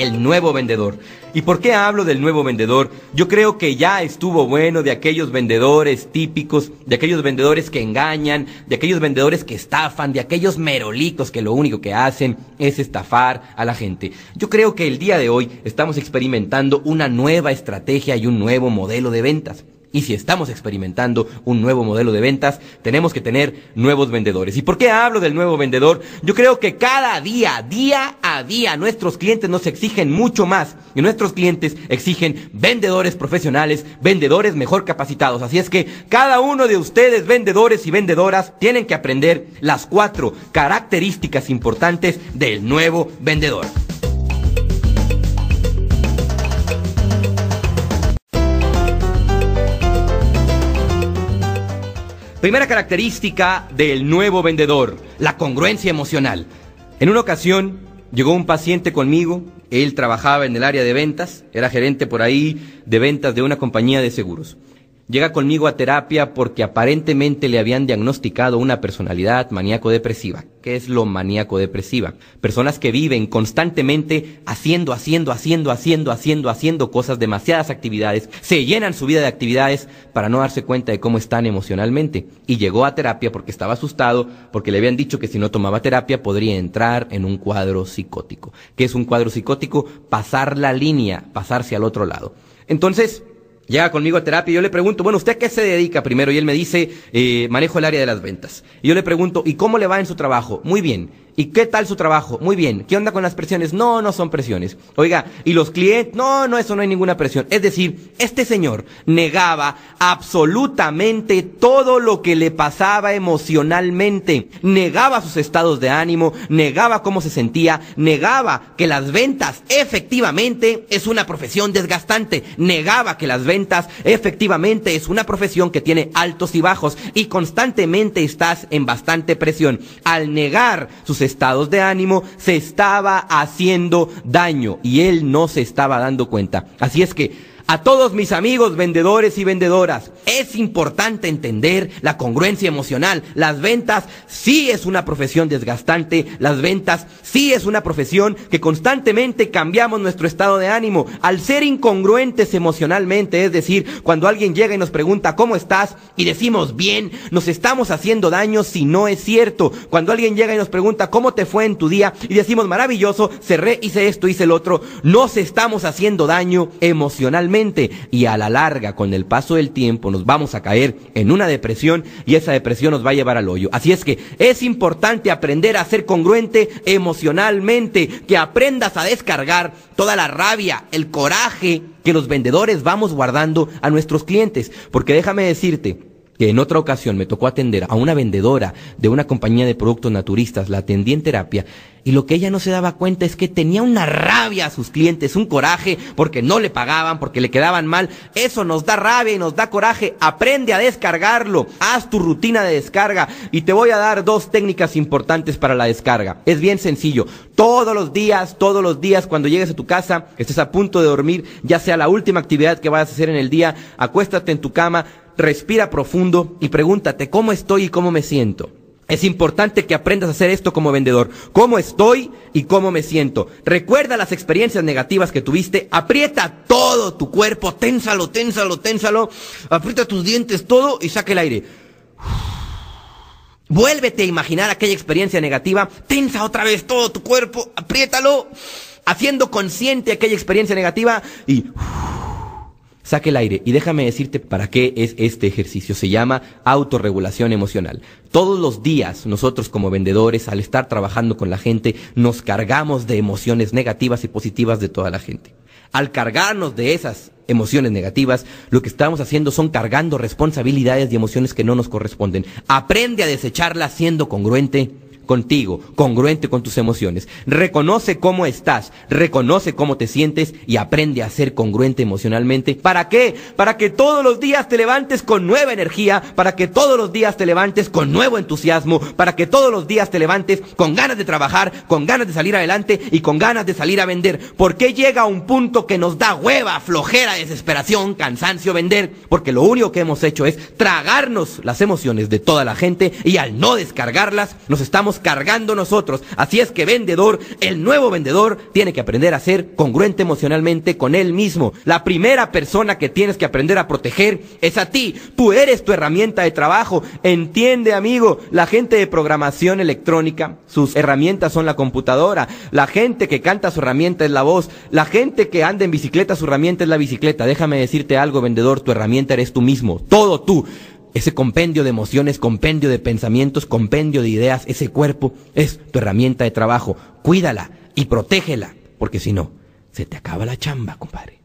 el nuevo vendedor. ¿Y por qué hablo del nuevo vendedor? Yo creo que ya estuvo bueno de aquellos vendedores típicos, de aquellos vendedores que engañan, de aquellos vendedores que estafan, de aquellos merolicos que lo único que hacen es estafar a la gente. Yo creo que el día de hoy estamos experimentando una nueva estrategia y un nuevo modelo de ventas. Y si estamos experimentando un nuevo modelo de ventas, tenemos que tener nuevos vendedores. ¿Y por qué hablo del nuevo vendedor? Yo creo que cada día, día a día, nuestros clientes nos exigen mucho más. Y nuestros clientes exigen vendedores profesionales, vendedores mejor capacitados. Así es que cada uno de ustedes, vendedores y vendedoras, tienen que aprender las 4 características importantes del nuevo vendedor. Primera característica del nuevo vendedor, la congruencia emocional. En una ocasión llegó un paciente conmigo, él trabajaba en el área de ventas, era gerente por ahí de ventas de una compañía de seguros. Llega conmigo a terapia porque aparentemente le habían diagnosticado una personalidad maníaco-depresiva. ¿Qué es lo maníaco-depresiva? Personas que viven constantemente haciendo cosas, demasiadas actividades, se llenan su vida de actividades para no darse cuenta de cómo están emocionalmente. Y llegó a terapia porque estaba asustado, porque le habían dicho que si no tomaba terapia podría entrar en un cuadro psicótico. ¿Qué es un cuadro psicótico? Pasar la línea, pasarse al otro lado. Entonces llega conmigo a terapia y yo le pregunto, bueno, ¿usted a qué se dedica primero? Y él me dice, manejo el área de las ventas. Y yo le pregunto, ¿y cómo le va en su trabajo? Muy bien. ¿Y qué tal su trabajo? Muy bien. ¿Qué onda con las presiones? No, no son presiones. Oiga, ¿y los clientes? No, no, eso no hay ninguna presión. Es decir, este señor negaba absolutamente todo lo que le pasaba emocionalmente. Negaba sus estados de ánimo, negaba cómo se sentía, negaba que las ventas efectivamente es una profesión desgastante, negaba que las ventas efectivamente es una profesión que tiene altos y bajos y constantemente estás en bastante presión. Al negar sus estados de ánimo, se estaba haciendo daño y él no se estaba dando cuenta. Así es que a todos mis amigos vendedores y vendedoras, es importante entender la congruencia emocional. Las ventas sí es una profesión desgastante, las ventas sí es una profesión que constantemente cambiamos nuestro estado de ánimo. Al ser incongruentes emocionalmente, es decir, cuando alguien llega y nos pregunta ¿cómo estás? Y decimos bien, nos estamos haciendo daño si no es cierto. Cuando alguien llega y nos pregunta ¿cómo te fue en tu día? Y decimos maravilloso, cerré, hice esto, hice el otro, nos estamos haciendo daño emocionalmente. Y a la larga, con el paso del tiempo, nos vamos a caer en una depresión y esa depresión nos va a llevar al hoyo. Así es que es importante aprender a ser congruente emocionalmente, que aprendas a descargar toda la rabia, el coraje que los vendedores vamos guardando a nuestros clientes. Porque déjame decirte que en otra ocasión me tocó atender a una vendedora de una compañía de productos naturistas, la atendí en terapia, y lo que ella no se daba cuenta es que tenía una rabia a sus clientes, un coraje, porque no le pagaban, porque le quedaban mal. Eso nos da rabia y nos da coraje. Aprende a descargarlo, haz tu rutina de descarga, y te voy a dar 2 técnicas importantes para la descarga. Es bien sencillo, todos los días, cuando llegues a tu casa, estés a punto de dormir, ya sea la última actividad que vayas a hacer en el día, acuéstate en tu cama, respira profundo y pregúntate ¿cómo estoy y cómo me siento? Es importante que aprendas a hacer esto como vendedor. ¿Cómo estoy y cómo me siento? Recuerda las experiencias negativas que tuviste, aprieta todo tu cuerpo, ténsalo, aprieta tus dientes, todo y saca el aire. Vuélvete a imaginar aquella experiencia negativa, tensa otra vez todo tu cuerpo, apriétalo, haciendo consciente aquella experiencia negativa y saque el aire. Y déjame decirte para qué es este ejercicio. Se llama autorregulación emocional. Todos los días nosotros como vendedores, al estar trabajando con la gente, nos cargamos de emociones negativas y positivas de toda la gente. Al cargarnos de esas emociones negativas, lo que estamos haciendo son cargando responsabilidades y emociones que no nos corresponden. Aprende a desecharlas siendo congruente contigo, congruente con tus emociones. Reconoce cómo estás, reconoce cómo te sientes y aprende a ser congruente emocionalmente. ¿Para qué? Para que todos los días te levantes con nueva energía, para que todos los días te levantes con nuevo entusiasmo, para que todos los días te levantes con ganas de trabajar, con ganas de salir adelante y con ganas de salir a vender. ¿Por qué llega un punto que nos da hueva, flojera, desesperación, cansancio vender? Porque lo único que hemos hecho es tragarnos las emociones de toda la gente y al no descargarlas nos estamos estamos cargando nosotros. Así es que vendedor, el nuevo vendedor tiene que aprender a ser congruente emocionalmente con él mismo. La primera persona que tienes que aprender a proteger es a ti. Tú eres tu herramienta de trabajo. Entiende, amigo, la gente de programación electrónica, sus herramientas son la computadora. La gente que canta, su herramienta es la voz. La gente que anda en bicicleta, su herramienta es la bicicleta. Déjame decirte algo, vendedor, tu herramienta eres tú mismo. Todo tú. Ese compendio de emociones, compendio de pensamientos, compendio de ideas, ese cuerpo es tu herramienta de trabajo. Cuídala y protégela, porque si no, se te acaba la chamba, compadre.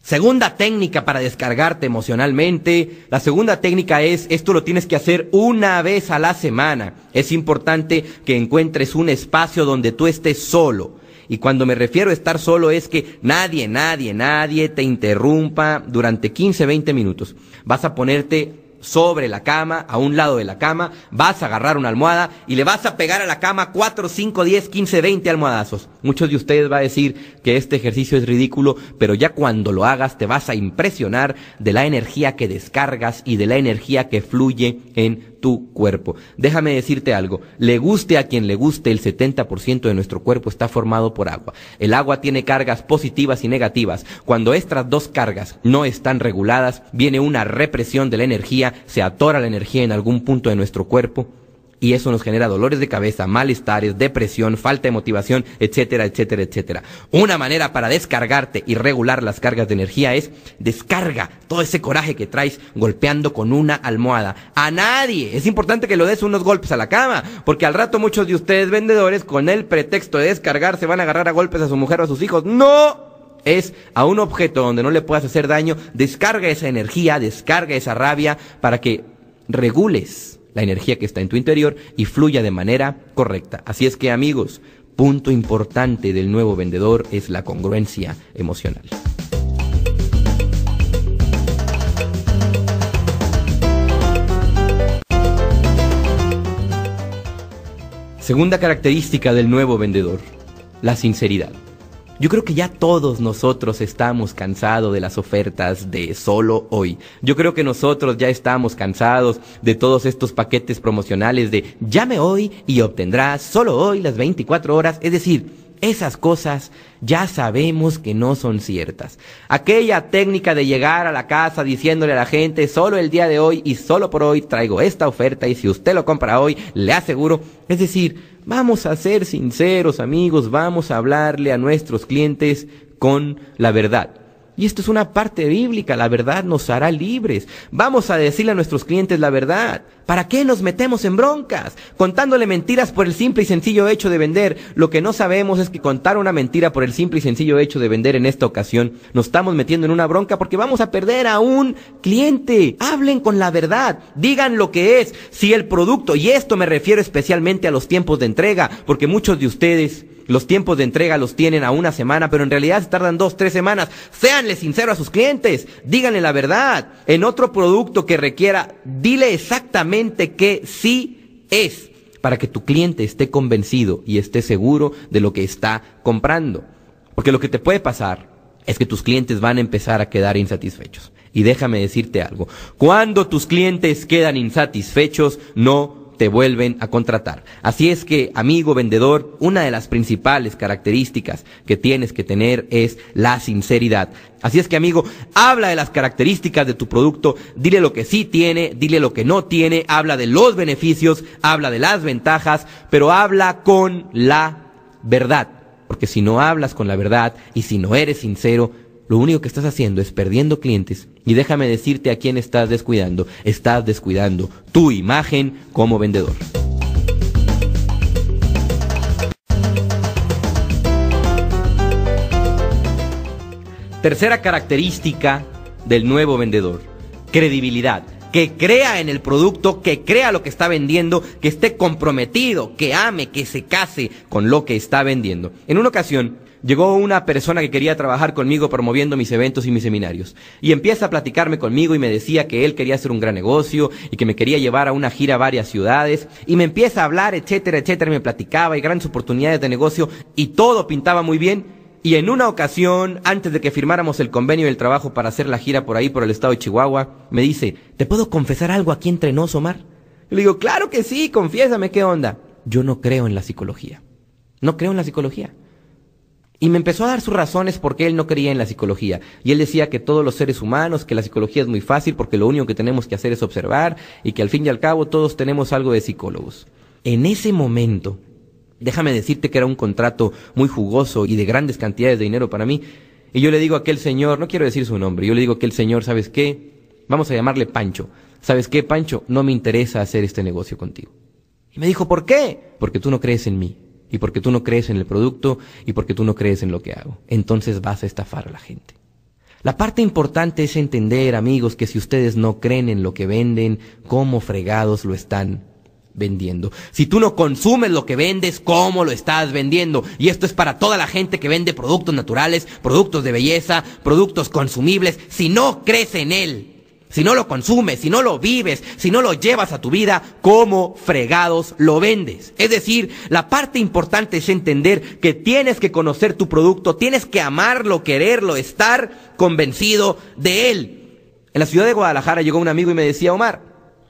Segunda técnica para descargarte emocionalmente. La segunda técnica es, esto lo tienes que hacer una vez a la semana. Es importante que encuentres un espacio donde tú estés solo. Y cuando me refiero a estar solo es que nadie te interrumpa durante 15, 20 minutos. Vas a ponerte sobre la cama, a un lado de la cama, vas a agarrar una almohada y le vas a pegar a la cama 4, 5, 10, 15, 20 almohadazos. Muchos de ustedes van a decir que este ejercicio es ridículo, pero ya cuando lo hagas te vas a impresionar de la energía que descargas y de la energía que fluye en tu cuerpo. Déjame decirte algo, le guste a quien le guste, el 70% de nuestro cuerpo está formado por agua. El agua tiene cargas positivas y negativas. Cuando estas dos cargas no están reguladas, viene una represión de la energía, se atora la energía en algún punto de nuestro cuerpo y eso nos genera dolores de cabeza, malestares, depresión, falta de motivación, etcétera, etcétera, etcétera. Una manera para descargarte y regular las cargas de energía es descarga todo ese coraje que traes golpeando con una almohada. A nadie. Es importante que lo des unos golpes a la cama, porque al rato muchos de ustedes vendedores con el pretexto de descargar se van a agarrar a golpes a su mujer o a sus hijos. ¡No! Es a un objeto donde no le puedas hacer daño. Descarga esa energía, descarga esa rabia para que regules la energía que está en tu interior y fluya de manera correcta. Así es que, amigos, punto importante del nuevo vendedor es la congruencia emocional. Segunda característica del nuevo vendedor, la sinceridad. Yo creo que ya todos nosotros estamos cansados de las ofertas de solo hoy. Yo creo que nosotros ya estamos cansados de todos estos paquetes promocionales de llame hoy y obtendrás solo hoy las 24 horas. Es decir, esas cosas ya sabemos que no son ciertas. Aquella técnica de llegar a la casa diciéndole a la gente solo el día de hoy y solo por hoy traigo esta oferta y si usted lo compra hoy, le aseguro. Es decir, vamos a ser sinceros, amigos, vamos a hablarle a nuestros clientes con la verdad. Y esto es una parte bíblica, la verdad nos hará libres. Vamos a decirle a nuestros clientes la verdad. ¿Para qué nos metemos en broncas? Contándole mentiras por el simple y sencillo hecho de vender. Lo que no sabemos es que contar una mentira por el simple y sencillo hecho de vender en esta ocasión nos estamos metiendo en una bronca porque vamos a perder a un cliente. Hablen con la verdad, digan lo que es. Si el producto, y esto me refiero especialmente a los tiempos de entrega, porque muchos de ustedes los tiempos de entrega los tienen a una semana, pero en realidad se tardan 2, 3 semanas. Séanle sinceros a sus clientes, díganle la verdad. En otro producto que requiera, dile exactamente qué sí es, para que tu cliente esté convencido y esté seguro de lo que está comprando. Porque lo que te puede pasar es que tus clientes van a empezar a quedar insatisfechos. Y déjame decirte algo, cuando tus clientes quedan insatisfechos, no te vuelven a contratar. Así es que, amigo vendedor, una de las principales características que tienes que tener es la sinceridad. Así es que, amigo, habla de las características de tu producto, dile lo que sí tiene, dile lo que no tiene, habla de los beneficios, habla de las ventajas, pero habla con la verdad. Porque si no hablas con la verdad y si no eres sincero, lo único que estás haciendo es perdiendo clientes. Y déjame decirte a quién estás descuidando. Estás descuidando tu imagen como vendedor. Tercera característica del nuevo vendedor: credibilidad. Que crea en el producto, que crea lo que está vendiendo, que esté comprometido, que ame, que se case con lo que está vendiendo. En una ocasión, llegó una persona que quería trabajar conmigo promoviendo mis eventos y mis seminarios. Y empieza a platicarme conmigo y me decía que él quería hacer un gran negocio y que me quería llevar a una gira a varias ciudades. Y me empieza a hablar, etcétera, etcétera, y me platicaba y grandes oportunidades de negocio y todo pintaba muy bien. Y en una ocasión, antes de que firmáramos el convenio del trabajo para hacer la gira por ahí, por el estado de Chihuahua, me dice, ¿te puedo confesar algo aquí entre nos, Omar? Y le digo, claro que sí, confiésame, ¿qué onda? yo no creo en la psicología. No creo en la psicología. Y me empezó a dar sus razones por qué él no creía en la psicología. Y él decía que todos los seres humanos, que la psicología es muy fácil porque lo único que tenemos que hacer es observar y que al fin y al cabo todos tenemos algo de psicólogos. En ese momento, déjame decirte que era un contrato muy jugoso y de grandes cantidades de dinero para mí. Y yo le digo a aquel señor, no quiero decir su nombre, yo le digo a aquel señor, ¿sabes qué? Vamos a llamarle Pancho. ¿Sabes qué, Pancho? No me interesa hacer este negocio contigo. Y me dijo, ¿por qué? Porque tú no crees en mí. Y porque tú no crees en el producto y porque tú no crees en lo que hago. Entonces vas a estafar a la gente. La parte importante es entender, amigos, que si ustedes no creen en lo que venden, ¿cómo fregados lo están vendiendo? Si tú no consumes lo que vendes, ¿cómo lo estás vendiendo? Y esto es para toda la gente que vende productos naturales, productos de belleza, productos consumibles. Si no crees en él, si no lo consumes, si no lo vives, si no lo llevas a tu vida, ¿cómo fregados lo vendes? Es decir, la parte importante es entender que tienes que conocer tu producto, tienes que amarlo, quererlo, estar convencido de él. En la ciudad de Guadalajara llegó un amigo y me decía, Omar,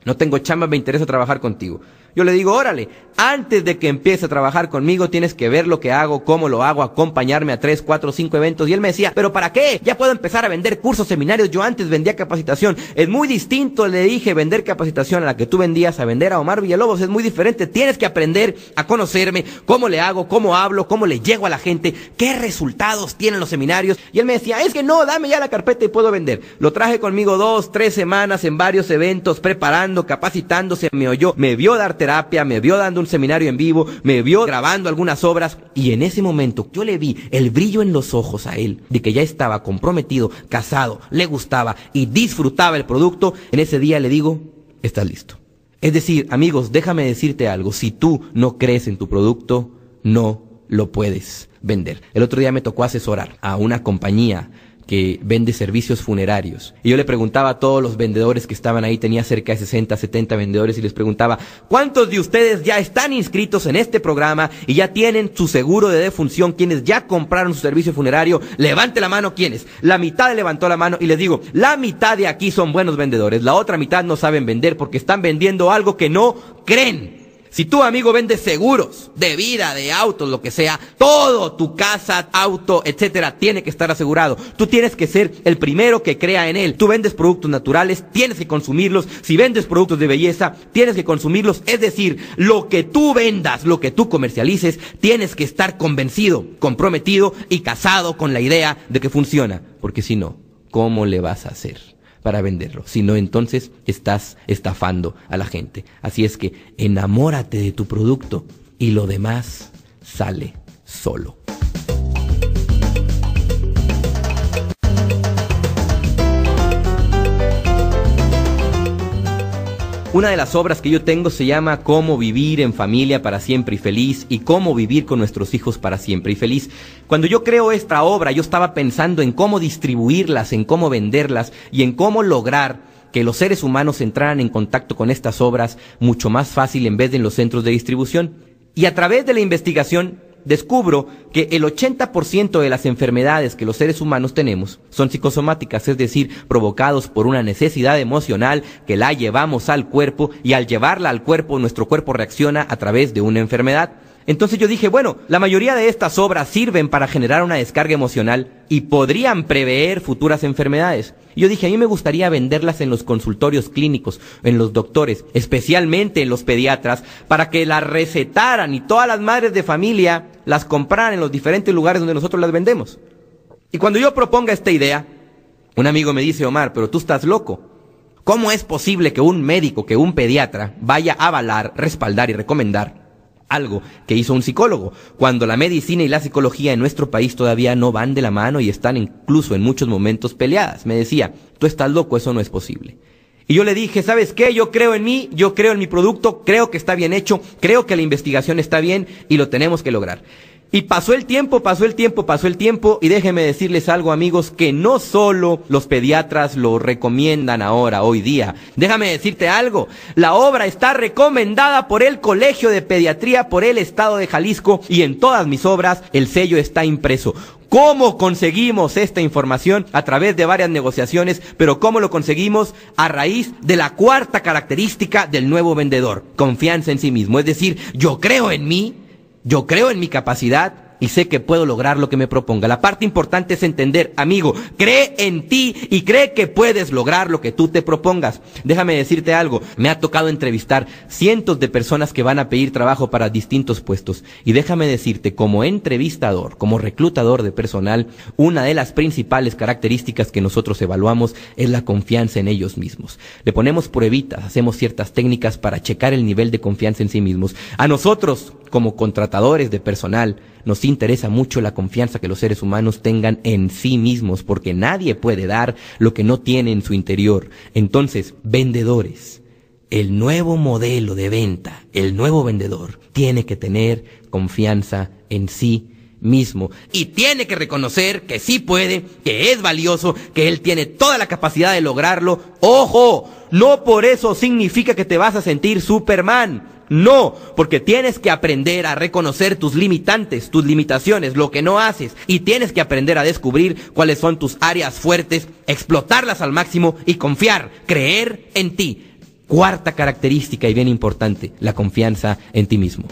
no tengo chamba, me interesa trabajar contigo. Yo le digo, órale, antes de que empieces a trabajar conmigo tienes que ver lo que hago, cómo lo hago, acompañarme a 3, 4, 5 eventos. Y él me decía, ¿pero para qué? Ya puedo empezar a vender cursos, seminarios. Yo antes vendía capacitación. Es muy distinto, le dije, vender capacitación a la que tú vendías a vender a Omar Villalobos. Es muy diferente. Tienes que aprender a conocerme, cómo le hago, cómo hablo, cómo le llego a la gente, qué resultados tienen los seminarios. Y él me decía, es que no, dame ya la carpeta y puedo vender. Lo traje conmigo 2, 3 semanas en varios eventos, preparando, capacitándose, me oyó, me vio dar terapia, me vio dando un seminario en vivo, me vio grabando algunas obras, y en ese momento yo le vi el brillo en los ojos a él, de que ya estaba comprometido, casado, le gustaba y disfrutaba el producto. En ese día le digo, estás listo. Es decir, amigos, déjame decirte algo, si tú no crees en tu producto, no lo puedes vender. El otro día me tocó asesorar a una compañía que vende servicios funerarios. Y yo le preguntaba a todos los vendedores que estaban ahí, tenía cerca de 60, 70 vendedores, y les preguntaba, ¿cuántos de ustedes ya están inscritos en este programa y ya tienen su seguro de defunción? ¿Quiénes ya compraron su servicio funerario? Levante la mano, ¿quiénes? La mitad levantó la mano, y les digo, la mitad de aquí son buenos vendedores, la otra mitad no saben vender porque están vendiendo algo que no creen. Si tú, amigo, vendes seguros de vida, de autos, lo que sea, todo, tu casa, auto, etcétera, tiene que estar asegurado. Tú tienes que ser el primero que crea en él. Tú vendes productos naturales, tienes que consumirlos. Si vendes productos de belleza, tienes que consumirlos. Es decir, lo que tú vendas, lo que tú comercialices, tienes que estar convencido, comprometido y casado con la idea de que funciona. Porque si no, ¿cómo le vas a hacer para venderlo? Si no, entonces estás estafando a la gente. Así es que enamórate de tu producto y lo demás sale solo. Una de las obras que yo tengo se llama Cómo vivir en familia para siempre y feliz, y cómo vivir con nuestros hijos para siempre y feliz. Cuando yo creo esta obra, yo estaba pensando en cómo distribuirlas, en cómo venderlas y en cómo lograr que los seres humanos entraran en contacto con estas obras mucho más fácil en vez de en los centros de distribución. Y a través de la investigación descubro que el 80% de las enfermedades que los seres humanos tenemos son psicosomáticas, es decir, provocados por una necesidad emocional que la llevamos al cuerpo, y al llevarla al cuerpo, nuestro cuerpo reacciona a través de una enfermedad. Entonces yo dije, bueno, la mayoría de estas obras sirven para generar una descarga emocional y podrían prever futuras enfermedades. Y yo dije, a mí me gustaría venderlas en los consultorios clínicos, en los doctores, especialmente en los pediatras, para que las recetaran y todas las madres de familia las compraran en los diferentes lugares donde nosotros las vendemos. Y cuando yo proponga esta idea, un amigo me dice, Omar, pero tú estás loco. ¿Cómo es posible que un médico, que un pediatra vaya a avalar, respaldar y recomendar algo que hizo un psicólogo, cuando la medicina y la psicología en nuestro país todavía no van de la mano y están incluso en muchos momentos peleadas? Me decía, tú estás loco, eso no es posible. Y yo le dije, ¿sabes qué? Yo creo en mí, yo creo en mi producto, creo que está bien hecho, creo que la investigación está bien y lo tenemos que lograr. Y pasó el tiempo, y déjenme decirles algo, amigos, que no solo los pediatras lo recomiendan ahora, hoy día. Déjame decirte algo, la obra está recomendada por el Colegio de Pediatría, por el Estado de Jalisco, y en todas mis obras el sello está impreso. ¿Cómo conseguimos esta información? A través de varias negociaciones, pero ¿cómo lo conseguimos? A raíz de la cuarta característica del nuevo vendedor, confianza en sí mismo. Es decir, yo creo en mí, yo creo en mi capacidad y sé que puedo lograr lo que me proponga. La parte importante es entender, amigo, cree en ti y cree que puedes lograr lo que tú te propongas. Déjame decirte algo, me ha tocado entrevistar cientos de personas que van a pedir trabajo para distintos puestos. Y déjame decirte, como entrevistador, como reclutador de personal, una de las principales características que nosotros evaluamos es la confianza en ellos mismos. Le ponemos pruebitas, hacemos ciertas técnicas para checar el nivel de confianza en sí mismos. A nosotros, como contratadores de personal, nos interesa mucho la confianza que los seres humanos tengan en sí mismos, porque nadie puede dar lo que no tiene en su interior. Entonces, vendedores, el nuevo modelo de venta, el nuevo vendedor, tiene que tener confianza en sí mismo y tiene que reconocer que sí puede, que es valioso, que él tiene toda la capacidad de lograrlo. ¡Ojo! No por eso significa que te vas a sentir Superman. No, porque tienes que aprender a reconocer tus limitantes, tus limitaciones, lo que no haces, y tienes que aprender a descubrir cuáles son tus áreas fuertes, explotarlas al máximo y confiar, creer en ti. Cuarta característica y bien importante, la confianza en ti mismo.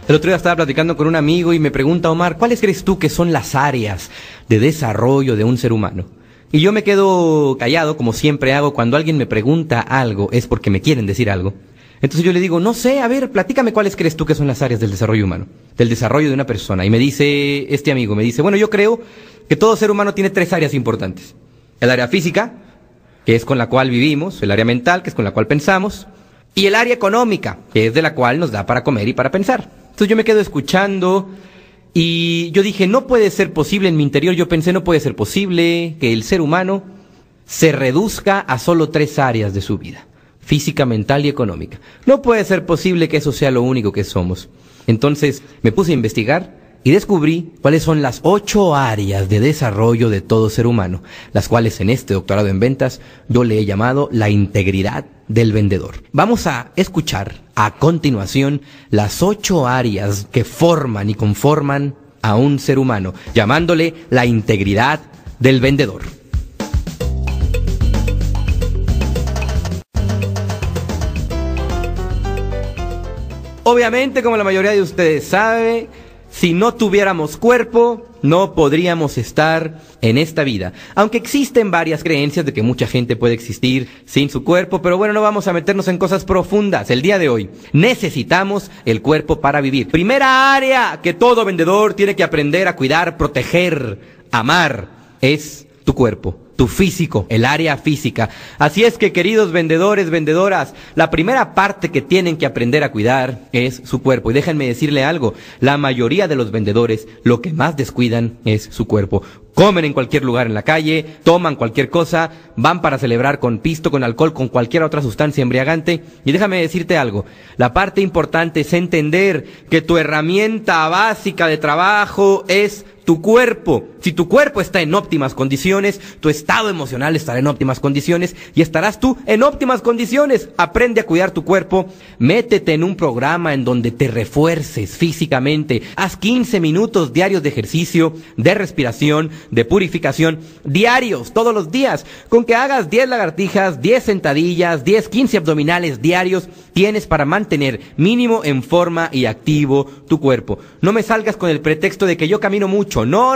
El otro día estaba platicando con un amigo y me pregunta, Omar, ¿cuáles crees tú que son las áreas de desarrollo de un ser humano? Y yo me quedo callado, como siempre hago. Cuando alguien me pregunta algo es porque me quieren decir algo. Entonces yo le digo, no sé, a ver, platícame cuáles crees tú que son las áreas del desarrollo humano, del desarrollo de una persona. Y me dice, este amigo me dice, bueno, yo creo que todo ser humano tiene tres áreas importantes. El área física, que es con la cual vivimos, el área mental, que es con la cual pensamos, y el área económica, que es de la cual nos da para comer y para pensar. Entonces yo me quedo escuchando y yo dije, no puede ser posible, en mi interior yo pensé, no puede ser posible que el ser humano se reduzca a solo tres áreas de su vida, física, mental y económica. No puede ser posible que eso sea lo único que somos. Entonces me puse a investigar y descubrí cuáles son las 8 áreas de desarrollo de todo ser humano, las cuales en este doctorado en ventas yo le he llamado la integridad del vendedor. Vamos a escuchar a continuación las 8 áreas que forman y conforman a un ser humano, llamándole la integridad del vendedor. Obviamente, como la mayoría de ustedes sabe, si no tuviéramos cuerpo, no podríamos estar en esta vida. Aunque existen varias creencias de que mucha gente puede existir sin su cuerpo, pero bueno, no vamos a meternos en cosas profundas. El día de hoy necesitamos el cuerpo para vivir. Primera área que todo vendedor tiene que aprender a cuidar, proteger, amar, es tu cuerpo. Tu físico, el área física. Así es que, queridos vendedores, vendedoras, la primera parte que tienen que aprender a cuidar es su cuerpo. Y déjenme decirle algo, la mayoría de los vendedores lo que más descuidan es su cuerpo. Comen en cualquier lugar en la calle, toman cualquier cosa, van para celebrar con pisto, con alcohol, con cualquier otra sustancia embriagante. Y déjame decirte algo, la parte importante es entender que tu herramienta básica de trabajo es tu cuerpo. Si tu cuerpo está en óptimas condiciones, tu estado emocional estará en óptimas condiciones y estarás tú en óptimas condiciones. Aprende a cuidar tu cuerpo, métete en un programa en donde te refuerces físicamente. Haz 15 minutos diarios de ejercicio, de respiración, de purificación, diarios, todos los días. Con que hagas 10 lagartijas, 10 sentadillas, 10, 15 abdominales diarios, tienes para mantener mínimo en forma y activo tu cuerpo. No me salgas con el pretexto de que yo camino mucho. No.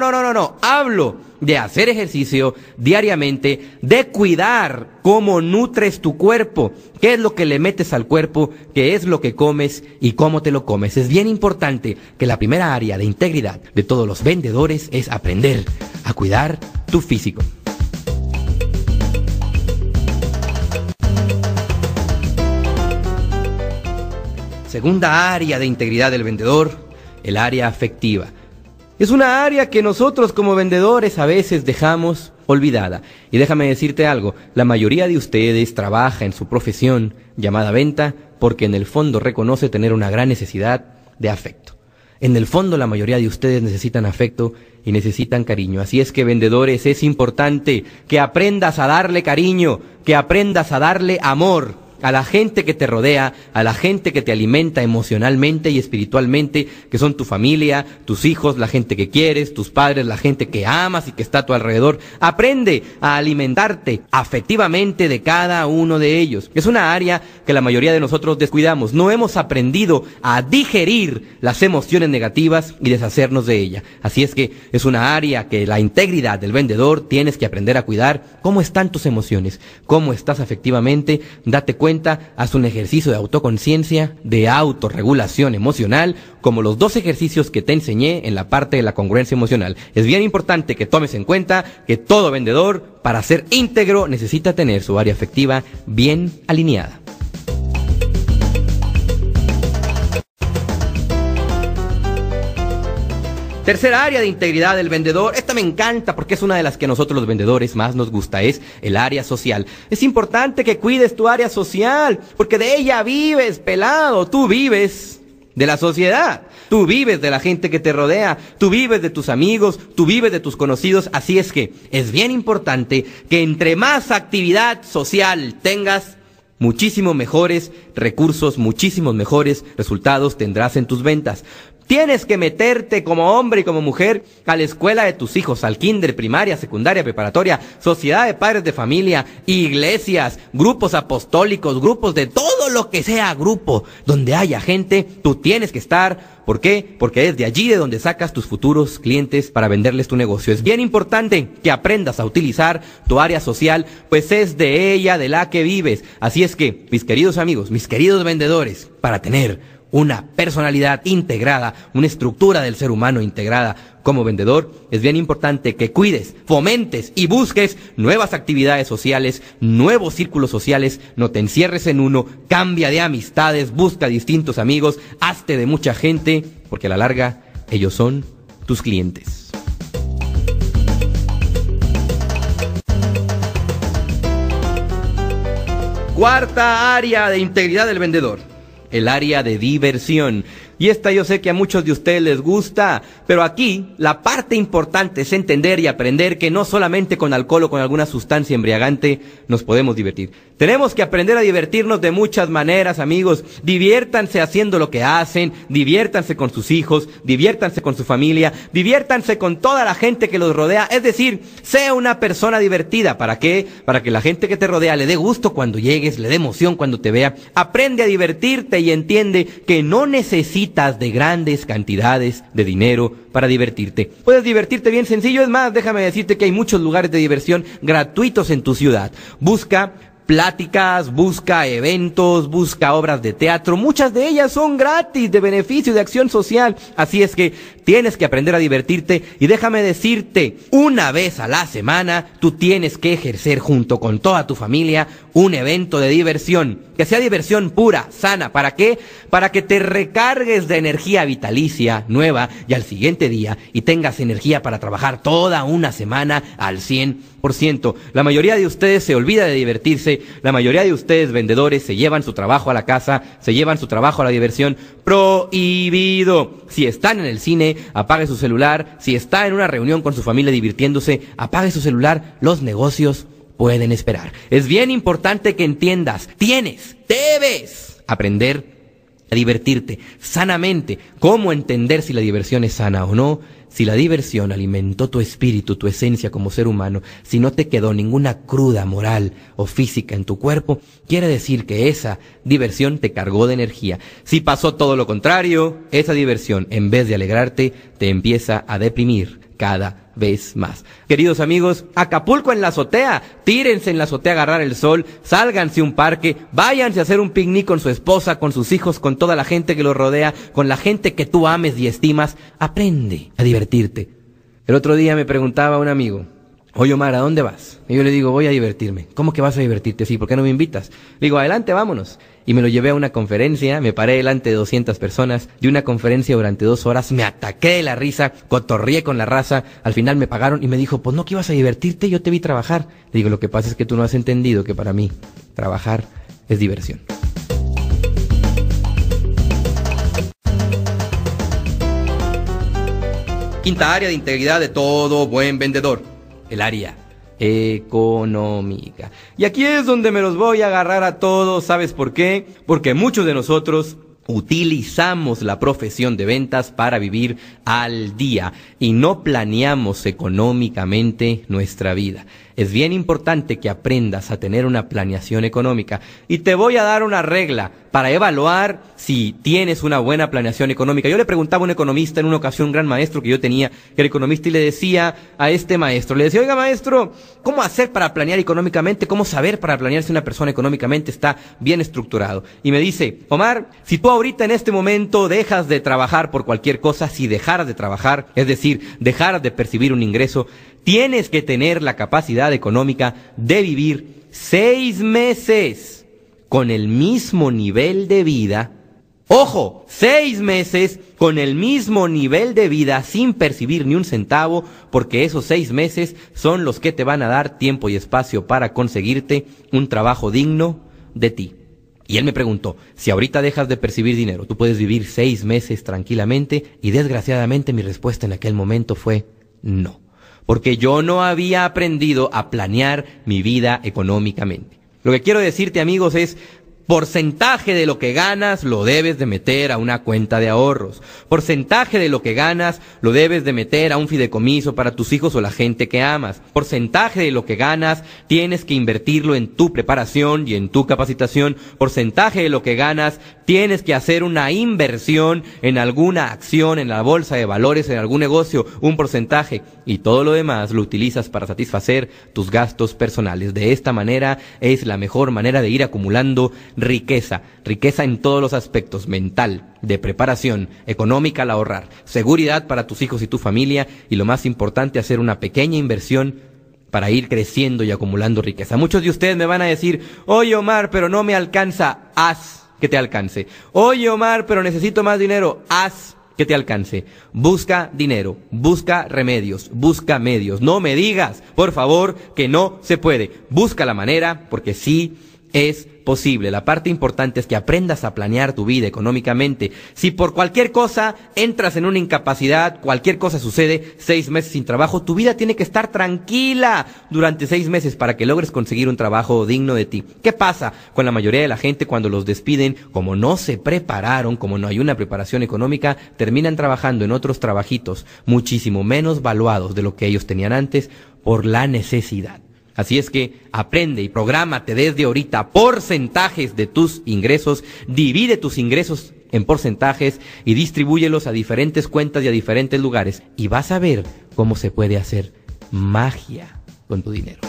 Hablo de hacer ejercicio diariamente, de cuidar cómo nutres tu cuerpo, qué es lo que le metes al cuerpo, qué es lo que comes y cómo te lo comes. Es bien importante que la primera área de integridad de todos los vendedores es aprender a cuidar tu físico. Segunda área de integridad del vendedor, el área afectiva. Es una área que nosotros como vendedores a veces dejamos olvidada. Y déjame decirte algo, la mayoría de ustedes trabaja en su profesión llamada venta porque en el fondo reconoce tener una gran necesidad de afecto. En el fondo la mayoría de ustedes necesitan afecto y necesitan cariño. Así es que vendedores, es importante que aprendas a darle cariño, que aprendas a darle amor a la gente que te rodea, a la gente que te alimenta emocionalmente y espiritualmente, que son tu familia, tus hijos, la gente que quieres, tus padres, la gente que amas y que está a tu alrededor. Aprende a alimentarte afectivamente de cada uno de ellos. Es una área que la mayoría de nosotros descuidamos. No hemos aprendido a digerir las emociones negativas y deshacernos de ellas. Así es que es una área que la integridad del vendedor tienes que aprender a cuidar. ¿Cómo están tus emociones? ¿Cómo estás afectivamente? Date cuenta. Haz un ejercicio de autoconciencia, de autorregulación emocional, como los 2 ejercicios que te enseñé en la parte de la congruencia emocional. Es bien importante que tomes en cuenta que todo vendedor, para ser íntegro, necesita tener su área afectiva bien alineada. Tercera área de integridad del vendedor, esta me encanta porque es una de las que a nosotros los vendedores más nos gusta, es el área social. Es importante que cuides tu área social, porque de ella vives, pelado, tú vives de la sociedad, tú vives de la gente que te rodea, tú vives de tus amigos, tú vives de tus conocidos, así es que es bien importante que entre más actividad social tengas, muchísimo mejores recursos, muchísimos mejores resultados tendrás en tus ventas. Tienes que meterte como hombre y como mujer a la escuela de tus hijos, al kinder, primaria, secundaria, preparatoria, sociedad de padres de familia, iglesias, grupos apostólicos, grupos de todo lo que sea grupo, donde haya gente, tú tienes que estar. ¿Por qué? Porque es de allí de donde sacas tus futuros clientes para venderles tu negocio. Es bien importante que aprendas a utilizar tu área social, pues es de ella de la que vives. Así es que, mis queridos amigos, mis queridos vendedores, para tener una personalidad integrada, una estructura del ser humano integrada como vendedor, es bien importante que cuides, fomentes y busques nuevas actividades sociales, nuevos círculos sociales, no te encierres en uno, cambia de amistades, busca distintos amigos, hazte de mucha gente, porque a la larga ellos son tus clientes. Cuarta área de integridad del vendedor, el área de diversión. Y esta yo sé que a muchos de ustedes les gusta, pero aquí la parte importante es entender y aprender que no solamente con alcohol o con alguna sustancia embriagante nos podemos divertir. Tenemos que aprender a divertirnos de muchas maneras, amigos. Diviértanse haciendo lo que hacen, diviértanse con sus hijos, diviértanse con su familia, diviértanse con toda la gente que los rodea. Es decir, sea una persona divertida. ¿Para qué? Para que la gente que te rodea le dé gusto cuando llegues, le dé emoción cuando te vea. Aprende a divertirte y entiende que no necesitas de grandes cantidades de dinero para divertirte. Puedes divertirte bien sencillo, es más, déjame decirte que hay muchos lugares de diversión gratuitos en tu ciudad. Busca pláticas, busca eventos, busca obras de teatro, muchas de ellas son gratis, de beneficio, de acción social. Así es que tienes que aprender a divertirte y déjame decirte, una vez a la semana tú tienes que ejercer junto con toda tu familia un evento de diversión, que sea diversión pura, sana. ¿Para qué? Para que te recargues de energía vitalicia nueva y al siguiente día y tengas energía para trabajar toda una semana al 100%. La mayoría de ustedes se olvida de divertirse, la mayoría de ustedes vendedores se llevan su trabajo a la casa, se llevan su trabajo a la diversión. Prohibido. Si están en el cine, apague su celular. Si está en una reunión con su familia divirtiéndose, apague su celular. Los negocios pueden esperar. Es bien importante que entiendas, debes aprender a divertirte sanamente. ¿Cómo entender si la diversión es sana o no? Si la diversión alimentó tu espíritu, tu esencia como ser humano, si no te quedó ninguna cruda moral o física en tu cuerpo, quiere decir que esa diversión te cargó de energía. Si pasó todo lo contrario, esa diversión, en vez de alegrarte, te empieza a deprimir cada vez más. Queridos amigos, Acapulco en la azotea, tírense en la azotea a agarrar el sol, sálganse a un parque, váyanse a hacer un picnic con su esposa, con sus hijos, con toda la gente que los rodea, con la gente que tú ames y estimas. Aprende a divertirte. El otro día me preguntaba un amigo, oye Omar, ¿a dónde vas? Y yo le digo, voy a divertirme. ¿Cómo que vas a divertirte? Sí, ¿por qué no me invitas? Le digo, adelante, vámonos. Y me lo llevé a una conferencia, me paré delante de 200 personas, di una conferencia durante 2 horas, me ataqué de la risa, cotorrié con la raza, al final me pagaron y me dijo, pues no que ibas a divertirte, yo te vi trabajar. Le digo, lo que pasa es que tú no has entendido que para mí trabajar es diversión. Quinta área de integridad de todo buen vendedor, el área económica. Y aquí es donde me los voy a agarrar a todos, ¿sabes por qué? Porque muchos de nosotros utilizamos la profesión de ventas para vivir al día y no planeamos económicamente nuestra vida. Es bien importante que aprendas a tener una planeación económica y te voy a dar una regla para evaluar si tienes una buena planeación económica. Yo le preguntaba a un economista en una ocasión, un gran maestro que yo tenía, que era economista, y le decía a este maestro, le decía, oiga maestro, ¿cómo hacer para planear económicamente? ¿Cómo saber para planear si una persona económicamente está bien estructurado? Y me dice, Omar, si tú ahorita en este momento dejas de trabajar por cualquier cosa, si dejaras de trabajar, es decir, dejaras de percibir un ingreso, tienes que tener la capacidad económica de vivir 6 meses con el mismo nivel de vida. Ojo, 6 meses con el mismo nivel de vida sin percibir ni un centavo, porque esos 6 meses son los que te van a dar tiempo y espacio para conseguirte un trabajo digno de ti. Y él me preguntó, si ahorita dejas de percibir dinero, ¿tú puedes vivir 6 meses tranquilamente? Y desgraciadamente mi respuesta en aquel momento fue no. Porque yo no había aprendido a planear mi vida económicamente. Lo que quiero decirte, amigos, es porcentaje de lo que ganas lo debes de meter a una cuenta de ahorros. Porcentaje de lo que ganas lo debes de meter a un fideicomiso para tus hijos o la gente que amas. Porcentaje de lo que ganas tienes que invertirlo en tu preparación y en tu capacitación. Porcentaje de lo que ganas tienes que hacer una inversión en alguna acción, en la bolsa de valores, en algún negocio, un porcentaje. Y todo lo demás lo utilizas para satisfacer tus gastos personales. De esta manera es la mejor manera de ir acumulando riqueza en todos los aspectos, mental, de preparación, económica al ahorrar, seguridad para tus hijos y tu familia, y lo más importante, hacer una pequeña inversión para ir creciendo y acumulando riqueza. Muchos de ustedes me van a decir, oye Omar, pero no me alcanza, haz que te alcance. Oye Omar, pero necesito más dinero, haz que te alcance. Busca dinero, busca remedios, busca medios. No me digas, por favor, que no se puede. Busca la manera, porque sí es posible. La parte importante es que aprendas a planear tu vida económicamente. Si por cualquier cosa entras en una incapacidad, cualquier cosa sucede, 6 meses sin trabajo, tu vida tiene que estar tranquila durante 6 meses para que logres conseguir un trabajo digno de ti. ¿Qué pasa con la mayoría de la gente cuando los despiden? Como no se prepararon, como no hay una preparación económica, terminan trabajando en otros trabajitos muchísimo menos valuados de lo que ellos tenían antes por la necesidad. Así es que aprende y prográmate desde ahorita porcentajes de tus ingresos, divide tus ingresos en porcentajes y distribúyelos a diferentes cuentas y a diferentes lugares, y vas a ver cómo se puede hacer magia con tu dinero.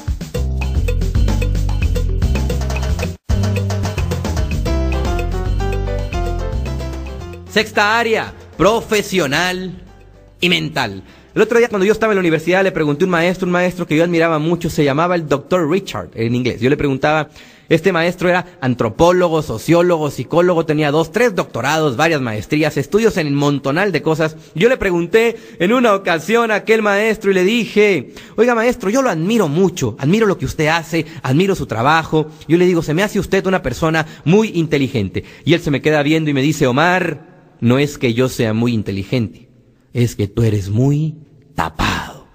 Sexta área, profesional y mental. El otro día cuando yo estaba en la universidad le pregunté a un maestro que yo admiraba mucho, se llamaba el Dr. Richard en inglés. Yo le preguntaba, este maestro era antropólogo, sociólogo, psicólogo, tenía 2, 3 doctorados, varias maestrías, estudios en un montonal de cosas. Yo le pregunté en una ocasión a aquel maestro y le dije, oiga maestro, yo lo admiro mucho, admiro lo que usted hace, admiro su trabajo. Yo le digo, se me hace usted una persona muy inteligente. Y él se me queda viendo y me dice, Omar, no es que yo sea muy inteligente, es que tú eres muy tapado.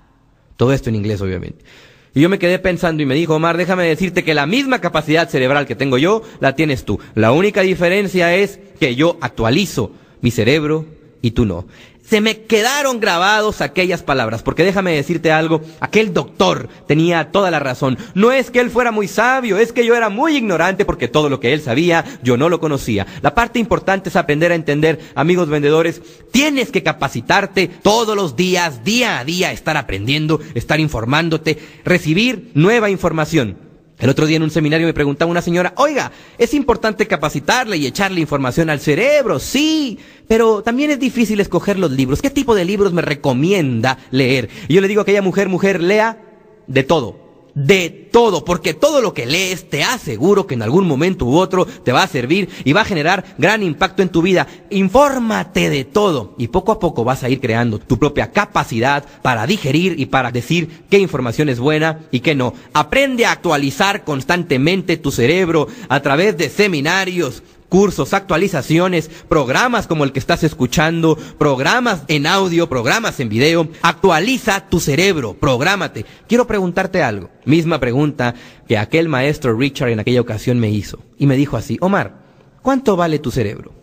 Todo esto en inglés, obviamente. Y yo me quedé pensando y me dijo, Omar, déjame decirte que la misma capacidad cerebral que tengo yo, la tienes tú. La única diferencia es que yo actualizo mi cerebro y tú no. Se me quedaron grabados aquellas palabras, porque déjame decirte algo, aquel doctor tenía toda la razón. No es que él fuera muy sabio, es que yo era muy ignorante, porque todo lo que él sabía, yo no lo conocía. La parte importante es aprender a entender, amigos vendedores, tienes que capacitarte todos los días, día a día, estar aprendiendo, estar informándote, recibir nueva información. El otro día en un seminario me preguntaba una señora, oiga, ¿es importante capacitarle y echarle información al cerebro? Sí, pero también es difícil escoger los libros. ¿Qué tipo de libros me recomienda leer? Y yo le digo a aquella mujer, lea de todo. De todo, porque todo lo que lees te aseguro que en algún momento u otro te va a servir y va a generar gran impacto en tu vida. Infórmate de todo y poco a poco vas a ir creando tu propia capacidad para digerir y para decir qué información es buena y qué no. Aprende a actualizar constantemente tu cerebro a través de seminarios, cursos, actualizaciones, programas como el que estás escuchando, programas en audio, programas en video. Actualiza tu cerebro, prográmate. Quiero preguntarte algo. Misma pregunta que aquel maestro Richard en aquella ocasión me hizo. Y me dijo así: Omar, ¿cuánto vale tu cerebro?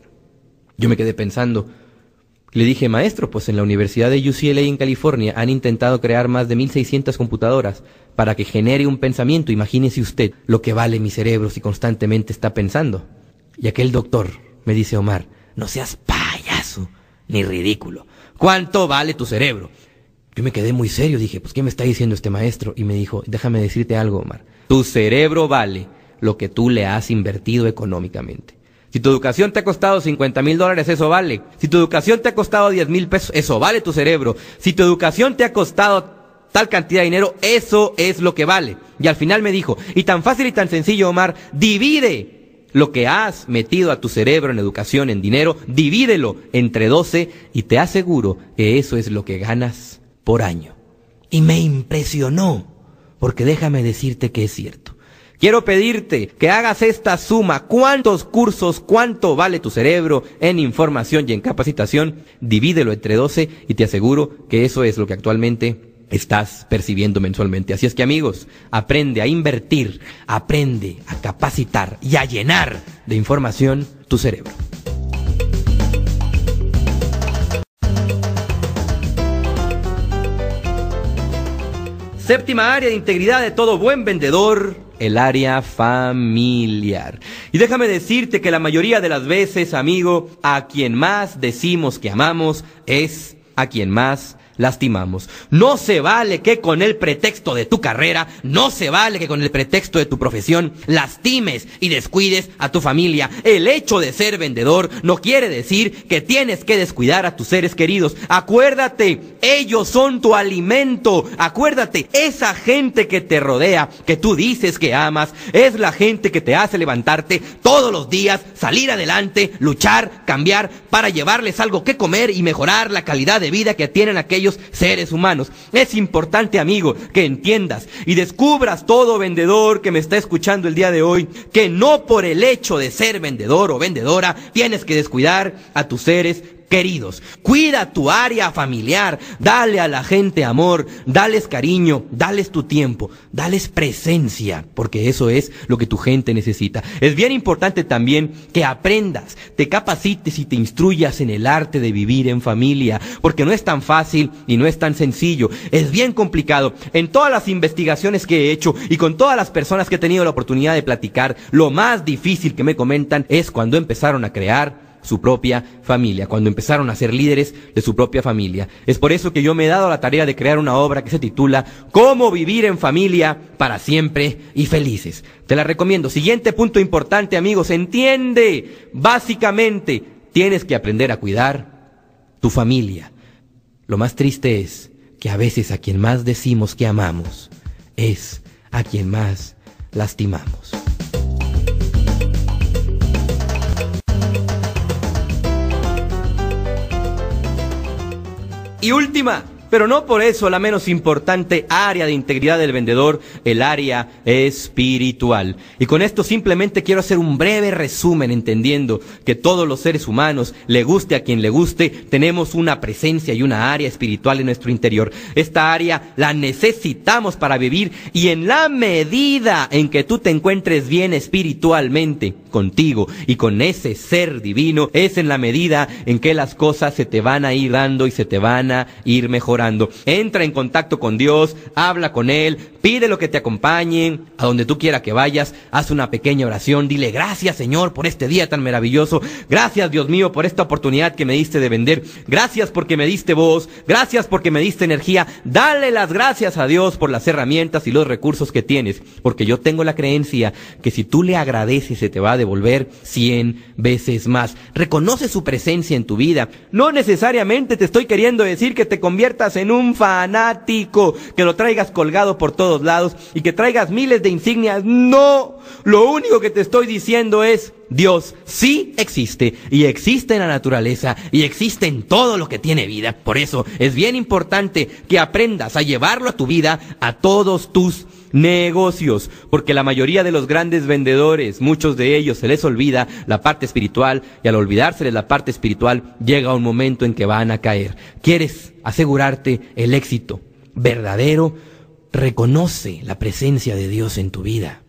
Yo me quedé pensando. Le dije: maestro, pues en la Universidad de UCLA en California han intentado crear más de 1600 computadoras para que genere un pensamiento. Imagínese usted lo que vale mi cerebro si constantemente está pensando. Y aquel doctor me dice: Omar, no seas payaso ni ridículo. ¿Cuánto vale tu cerebro? Yo me quedé muy serio, dije: pues ¿qué me está diciendo este maestro? Y me dijo: déjame decirte algo, Omar. Tu cerebro vale lo que tú le has invertido económicamente. Si tu educación te ha costado $50,000, eso vale. Si tu educación te ha costado 10,000 pesos, eso vale tu cerebro. Si tu educación te ha costado tal cantidad de dinero, eso es lo que vale. Y al final me dijo: y tan fácil y tan sencillo, Omar, divide lo que has metido a tu cerebro en educación, en dinero, divídelo entre 12 y te aseguro que eso es lo que ganas por año. Y me impresionó, porque déjame decirte que es cierto. Quiero pedirte que hagas esta suma. ¿Cuántos cursos, cuánto vale tu cerebro en información y en capacitación? Divídelo entre 12 y te aseguro que eso es lo que actualmente estás percibiendo mensualmente. Así es que, amigos, aprende a invertir, aprende a capacitar y a llenar de información tu cerebro. Séptima área de integridad de todo buen vendedor: el área familiar. Y déjame decirte que la mayoría de las veces, amigo, a quien más decimos que amamos es a quien más lastimamos. No se vale que con el pretexto de tu carrera, no se vale que con el pretexto de tu profesión lastimes y descuides a tu familia. El hecho de ser vendedor no quiere decir que tienes que descuidar a tus seres queridos. Acuérdate, ellos son tu alimento. Acuérdate, esa gente que te rodea, que tú dices que amas, es la gente que te hace levantarte todos los días, salir adelante, luchar, cambiar, para llevarles algo que comer y mejorar la calidad de vida que tienen aquellos seres humanos. Es importante, amigo, que entiendas y descubras, todo vendedor que me está escuchando el día de hoy, que no por el hecho de ser vendedor o vendedora tienes que descuidar a tus seres queridos. Cuida tu área familiar, dale a la gente amor, dales cariño, dales tu tiempo, dales presencia, porque eso es lo que tu gente necesita. Es bien importante también que aprendas, te capacites y te instruyas en el arte de vivir en familia, porque no es tan fácil y no es tan sencillo, es bien complicado. En todas las investigaciones que he hecho y con todas las personas que he tenido la oportunidad de platicar, lo más difícil que me comentan es cuando empezaron a crear su propia familia, cuando empezaron a ser líderes de su propia familia. Es por eso que yo me he dado la tarea de crear una obra que se titula ¿Cómo vivir en familia para siempre y felices? Te la recomiendo. Siguiente punto importante, amigos, entiende, básicamente tienes que aprender a cuidar tu familia. Lo más triste es que a veces a quien más decimos que amamos es a quien más lastimamos. Y última, pero no por eso la menos importante área de integridad del vendedor, el área espiritual. Y con esto simplemente quiero hacer un breve resumen, entendiendo que todos los seres humanos, le guste a quien le guste, tenemos una presencia y una área espiritual en nuestro interior. Esta área la necesitamos para vivir, y en la medida en que tú te encuentres bien espiritualmente contigo y con ese ser divino, es en la medida en que las cosas se te van a ir dando y se te van a ir mejorando. Entra en contacto con Dios, habla con Él, pide lo que te acompañe, a donde tú quieras que vayas, haz una pequeña oración, dile: gracias, Señor, por este día tan maravilloso, gracias, Dios mío, por esta oportunidad que me diste de vender, gracias porque me diste voz, gracias porque me diste energía. Dale las gracias a Dios por las herramientas y los recursos que tienes, porque yo tengo la creencia que si tú le agradeces, se te va a devolver 100 veces más. Reconoce su presencia en tu vida. No necesariamente te estoy queriendo decir que te conviertas en un fanático, que lo traigas colgado por todos todos lados y que traigas miles de insignias. No, lo único que te estoy diciendo es: Dios sí existe, y existe en la naturaleza, y existe en todo lo que tiene vida. Por eso es bien importante que aprendas a llevarlo a tu vida, a todos tus negocios, porque la mayoría de los grandes vendedores, muchos de ellos se les olvida la parte espiritual, y al olvidárseles la parte espiritual, llega un momento en que van a caer. ¿Quieres asegurarte el éxito verdadero? Reconoce la presencia de Dios en tu vida,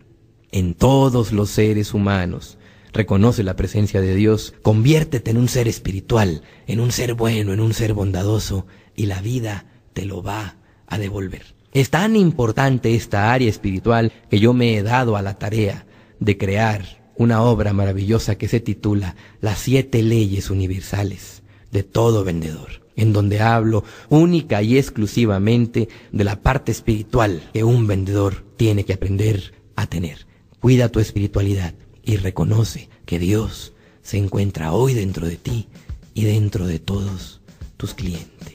en todos los seres humanos. Reconoce la presencia de Dios, conviértete en un ser espiritual, en un ser bueno, en un ser bondadoso, y la vida te lo va a devolver. Es tan importante esta área espiritual que yo me he dado a la tarea de crear una obra maravillosa que se titula Las 7 leyes universales de todo vendedor, en donde hablo única y exclusivamente de la parte espiritual que un vendedor tiene que aprender a tener. Cuida tu espiritualidad y reconoce que Dios se encuentra hoy dentro de ti y dentro de todos tus clientes.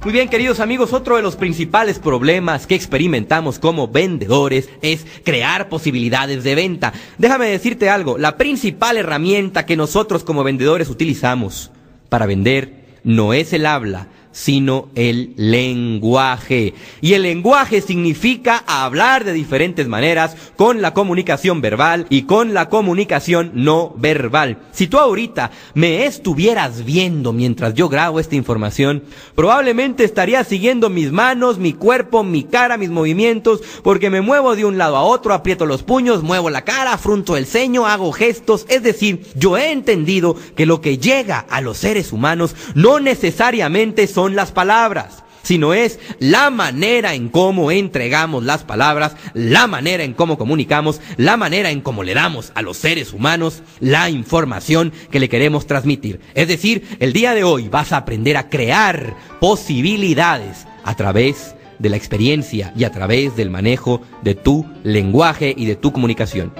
Muy bien, queridos amigos, otro de los principales problemas que experimentamos como vendedores es crear posibilidades de venta. Déjame decirte algo, la principal herramienta que nosotros como vendedores utilizamos para vender no es el habla, sino el lenguaje. Y el lenguaje significa hablar de diferentes maneras, con la comunicación verbal y con la comunicación no verbal. Si tú ahorita me estuvieras viendo mientras yo grabo esta información, probablemente estarías siguiendo mis manos, mi cuerpo, mi cara, mis movimientos, porque me muevo de un lado a otro, aprieto los puños, muevo la cara, frunto el ceño, hago gestos. Es decir, yo he entendido que lo que llega a los seres humanos no necesariamente son las palabras, sino es la manera en cómo entregamos las palabras, la manera en cómo comunicamos, la manera en cómo le damos a los seres humanos la información que le queremos transmitir. Es decir, el día de hoy vas a aprender a crear posibilidades a través de la experiencia y a través del manejo de tu lenguaje y de tu comunicación.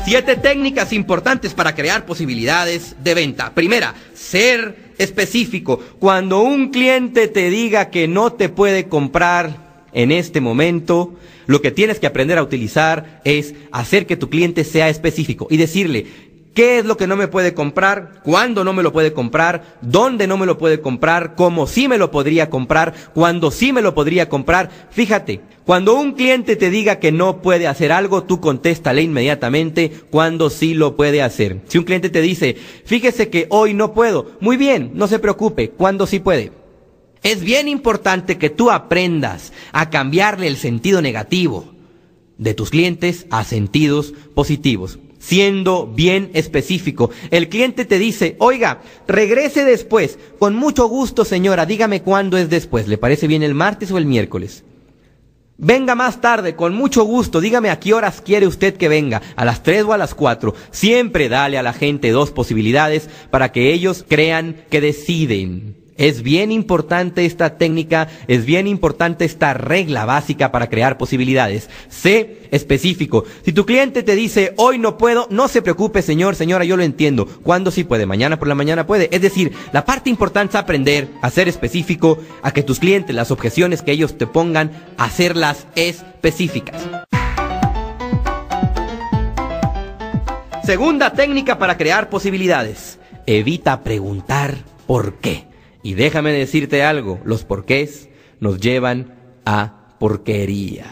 7 técnicas importantes para crear posibilidades de venta. Primera, ser específico. Cuando un cliente te diga que no te puede comprar en este momento, lo que tienes que aprender a utilizar es hacer que tu cliente sea específico y decirle: ¿qué es lo que no me puede comprar? ¿Cuándo no me lo puede comprar? ¿Dónde no me lo puede comprar? ¿Cómo sí me lo podría comprar? ¿Cuándo sí me lo podría comprar? Fíjate, cuando un cliente te diga que no puede hacer algo, tú contéstale inmediatamente cuándo sí lo puede hacer. Si un cliente te dice: fíjese que hoy no puedo, muy bien, no se preocupe, ¿cuándo sí puede? Es bien importante que tú aprendas a cambiarle el sentido negativo de tus clientes a sentidos positivos, siendo bien específico. El cliente te dice: oiga, regrese después. Con mucho gusto, señora, dígame cuándo es después. ¿Le parece bien el martes o el miércoles? Venga más tarde, con mucho gusto, dígame a qué horas quiere usted que venga, a las 3 o a las 4. Siempre dale a la gente 2 posibilidades para que ellos crean que deciden. Es bien importante esta técnica, es bien importante esta regla básica para crear posibilidades. Sé específico. Si tu cliente te dice: hoy no puedo, no se preocupe, señor, señora, yo lo entiendo. ¿Cuándo sí puede? Mañana por la mañana puede. Es decir, la parte importante es aprender a ser específico, a que tus clientes, las objeciones que ellos te pongan, hacerlas específicas. Segunda técnica para crear posibilidades: evita preguntar por qué. Y déjame decirte algo, los porqués nos llevan a porquerías.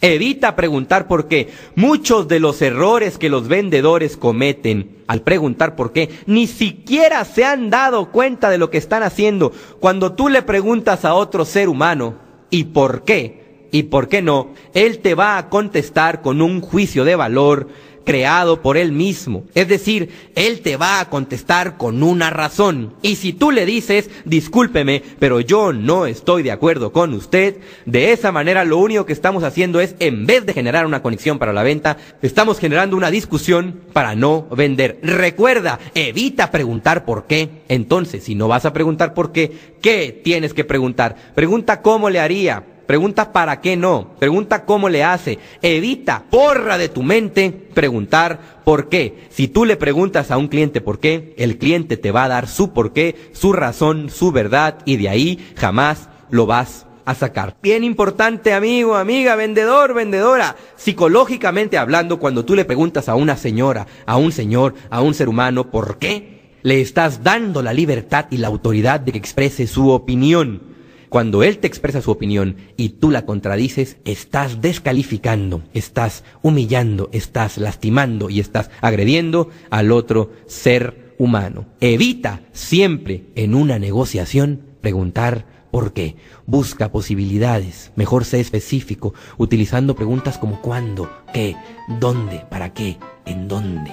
Evita preguntar por qué. Muchos de los errores que los vendedores cometen al preguntar por qué, ni siquiera se han dado cuenta de lo que están haciendo. Cuando tú le preguntas a otro ser humano: ¿y por qué? ¿Y por qué no? Él te va a contestar con un juicio de valor creado por él mismo. Es decir, él te va a contestar con una razón. Y si tú le dices, discúlpeme, pero yo no estoy de acuerdo con usted, de esa manera lo único que estamos haciendo es, en vez de generar una conexión para la venta, estamos generando una discusión para no vender. Recuerda, evita preguntar por qué. Entonces, si no vas a preguntar por qué, ¿qué tienes que preguntar? Pregunta cómo le haría. Pregunta para qué no. Pregunta cómo le hace. Evita, borra de tu mente preguntar por qué. Si tú le preguntas a un cliente por qué, el cliente te va a dar su por qué, su razón, su verdad, y de ahí jamás lo vas a sacar. Bien importante, amigo, amiga, vendedor, vendedora. Psicológicamente hablando, cuando tú le preguntas a una señora, a un señor, a un ser humano por qué, le estás dando la libertad y la autoridad de que exprese su opinión. Cuando él te expresa su opinión y tú la contradices, estás descalificando, estás humillando, estás lastimando y estás agrediendo al otro ser humano. Evita siempre en una negociación preguntar por qué. Busca posibilidades, mejor sé específico, utilizando preguntas como cuándo, qué, dónde, para qué, en dónde,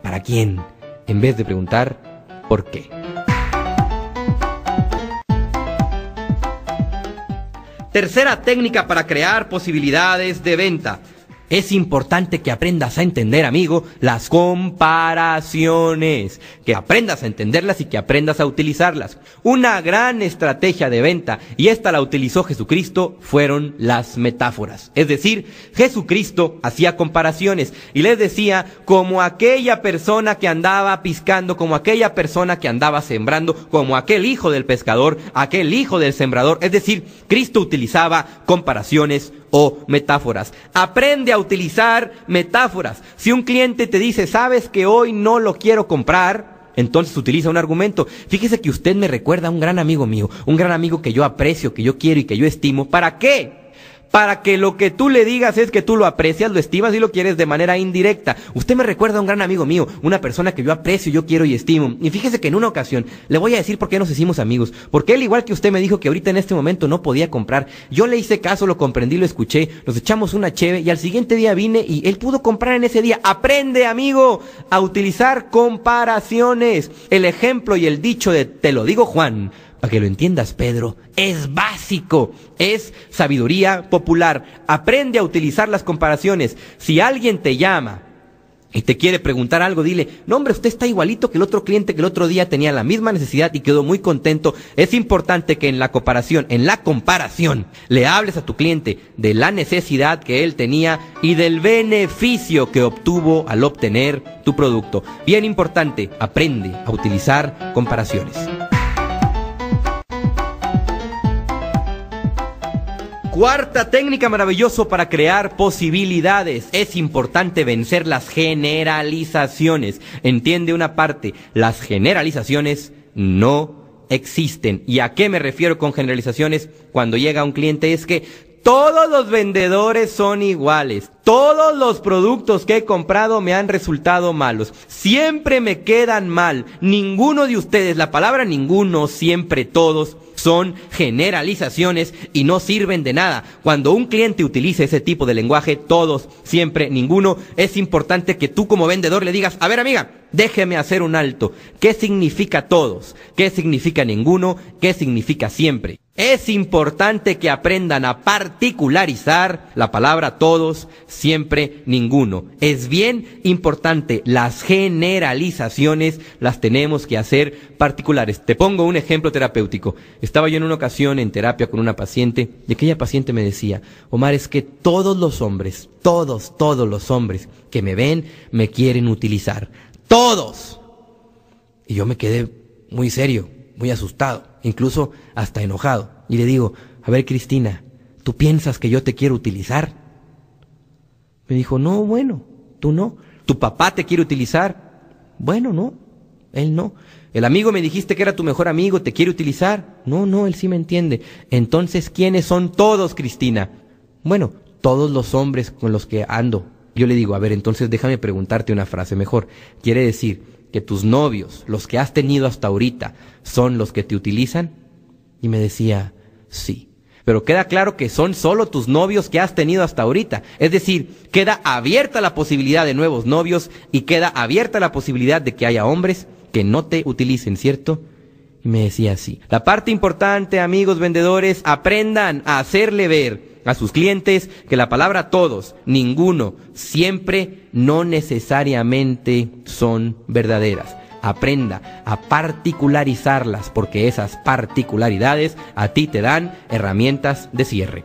para quién, en vez de preguntar por qué. Tercera técnica para crear posibilidades de venta. Es importante que aprendas a entender, amigo, las comparaciones, que aprendas a entenderlas y que aprendas a utilizarlas. Una gran estrategia de venta, y esta la utilizó Jesucristo, fueron las metáforas. Es decir, Jesucristo hacía comparaciones y les decía, como aquella persona que andaba piscando, como aquella persona que andaba sembrando, como aquel hijo del pescador, aquel hijo del sembrador. Es decir, Cristo utilizaba comparaciones o metáforas. Aprende a utilizar metáforas. Si un cliente te dice, sabes que hoy no lo quiero comprar, entonces utiliza un argumento. Fíjese que usted me recuerda a un gran amigo mío, un gran amigo que yo aprecio, que yo quiero y que yo estimo. ¿Para qué? Para que lo que tú le digas es que tú lo aprecias, lo estimas y lo quieres de manera indirecta. Usted me recuerda a un gran amigo mío, una persona que yo aprecio, yo quiero y estimo. Y fíjese que en una ocasión, le voy a decir por qué nos hicimos amigos. Porque él, igual que usted, me dijo que ahorita en este momento no podía comprar. Yo le hice caso, lo comprendí, lo escuché, nos echamos una cheve y al siguiente día vine y él pudo comprar en ese día. Aprende, amigo, a utilizar comparaciones. El ejemplo y el dicho de te lo digo, Juan, para que lo entiendas, Pedro, es básico, es sabiduría popular. Aprende a utilizar las comparaciones. Si alguien te llama y te quiere preguntar algo, dile, no hombre, usted está igualito que el otro cliente que el otro día tenía la misma necesidad y quedó muy contento. Es importante que en la comparación, le hables a tu cliente de la necesidad que él tenía y del beneficio que obtuvo al obtener tu producto. Bien importante, aprende a utilizar comparaciones. Cuarta técnica maravillosa para crear posibilidades. Es importante vencer las generalizaciones. Entiende una parte, las generalizaciones no existen. ¿Y a qué me refiero con generalizaciones? Cuando llega un cliente es que todos los vendedores son iguales. Todos los productos que he comprado me han resultado malos. Siempre me quedan mal. Ninguno de ustedes, la palabra ninguno, siempre, todos, son generalizaciones y no sirven de nada. Cuando un cliente utilice ese tipo de lenguaje, todos, siempre, ninguno, es importante que tú como vendedor le digas, a ver amiga, déjeme hacer un alto. ¿Qué significa todos? ¿Qué significa ninguno? ¿Qué significa siempre? Es importante que aprendan a particularizar la palabra todos, siempre, ninguno. Es bien importante, las generalizaciones las tenemos que hacer particulares. Te pongo un ejemplo terapéutico. Estaba yo en una ocasión en terapia con una paciente y aquella paciente me decía, Omar, es que todos los hombres, todos los hombres que me ven me quieren utilizar. ¡Todos! Y yo me quedé muy serio, muy asustado, incluso hasta enojado. Y le digo, a ver Cristina, ¿tú piensas que yo te quiero utilizar? Me dijo, no, bueno, tú no. ¿Tu papá te quiere utilizar? Bueno, no, él no. ¿El amigo me dijiste que era tu mejor amigo, te quiere utilizar? No, él sí me entiende. Entonces, ¿quiénes son todos, Cristina? Bueno, todos los hombres con los que ando. Yo le digo, a ver, entonces déjame preguntarte una frase mejor. ¿Quiere decir que tus novios, los que has tenido hasta ahorita, son los que te utilizan? Y me decía, sí. Pero queda claro que son solo tus novios que has tenido hasta ahorita. Es decir, queda abierta la posibilidad de nuevos novios y queda abierta la posibilidad de que haya hombres que no te utilicen, ¿cierto? Y me decía así. La parte importante, amigos vendedores, aprendan a hacerle ver a sus clientes que la palabra todos, ninguno, siempre, no necesariamente son verdaderas. Aprenda a particularizarlas porque esas particularidades a ti te dan herramientas de cierre.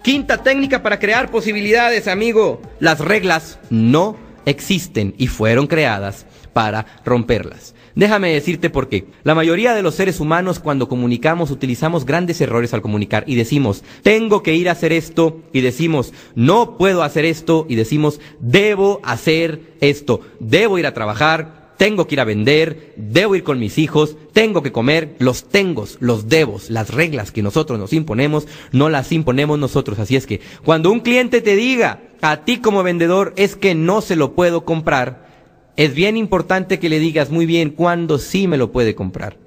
Quinta técnica para crear posibilidades, amigo. Las reglas no existen y fueron creadas para romperlas. Déjame decirte por qué. La mayoría de los seres humanos cuando comunicamos utilizamos grandes errores al comunicar y decimos, tengo que ir a hacer esto, y decimos, no puedo hacer esto, y decimos, debo hacer esto, debo ir a trabajar, tengo que ir a vender, debo ir con mis hijos, tengo que comer. Los tengos, los debos, las reglas que nosotros nos imponemos, no las imponemos nosotros. Así es que cuando un cliente te diga a ti como vendedor, es que no se lo puedo comprar, es bien importante que le digas muy bien cuándo sí me lo puede comprar.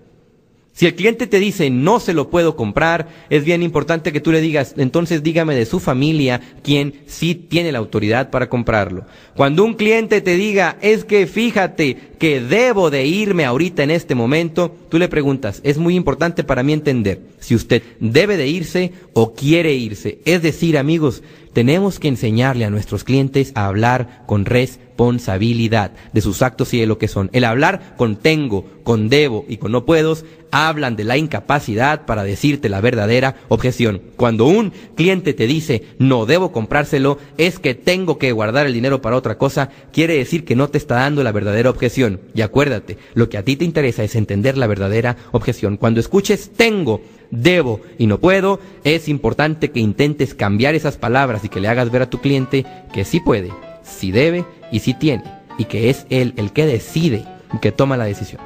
Si el cliente te dice no se lo puedo comprar, es bien importante que tú le digas, entonces dígame de su familia quién sí tiene la autoridad para comprarlo. Cuando un cliente te diga, es que fíjate que debo de irme ahorita en este momento, tú le preguntas, es muy importante para mí entender si usted debe de irse o quiere irse. Es decir, amigos, tenemos que enseñarle a nuestros clientes a hablar con responsabilidad de sus actos y de lo que son. El hablar con tengo, con debo y con no puedos hablan de la incapacidad para decirte la verdadera objeción. Cuando un cliente te dice no debo comprárselo, es que tengo que guardar el dinero para otra cosa, quiere decir que no te está dando la verdadera objeción. Y acuérdate, lo que a ti te interesa es entender la verdadera objeción. Cuando escuches tengo, debo y no puedo, es importante que intentes cambiar esas palabras y que le hagas ver a tu cliente que sí puede, sí debe y sí tiene, y que es él el que decide y que toma la decisión.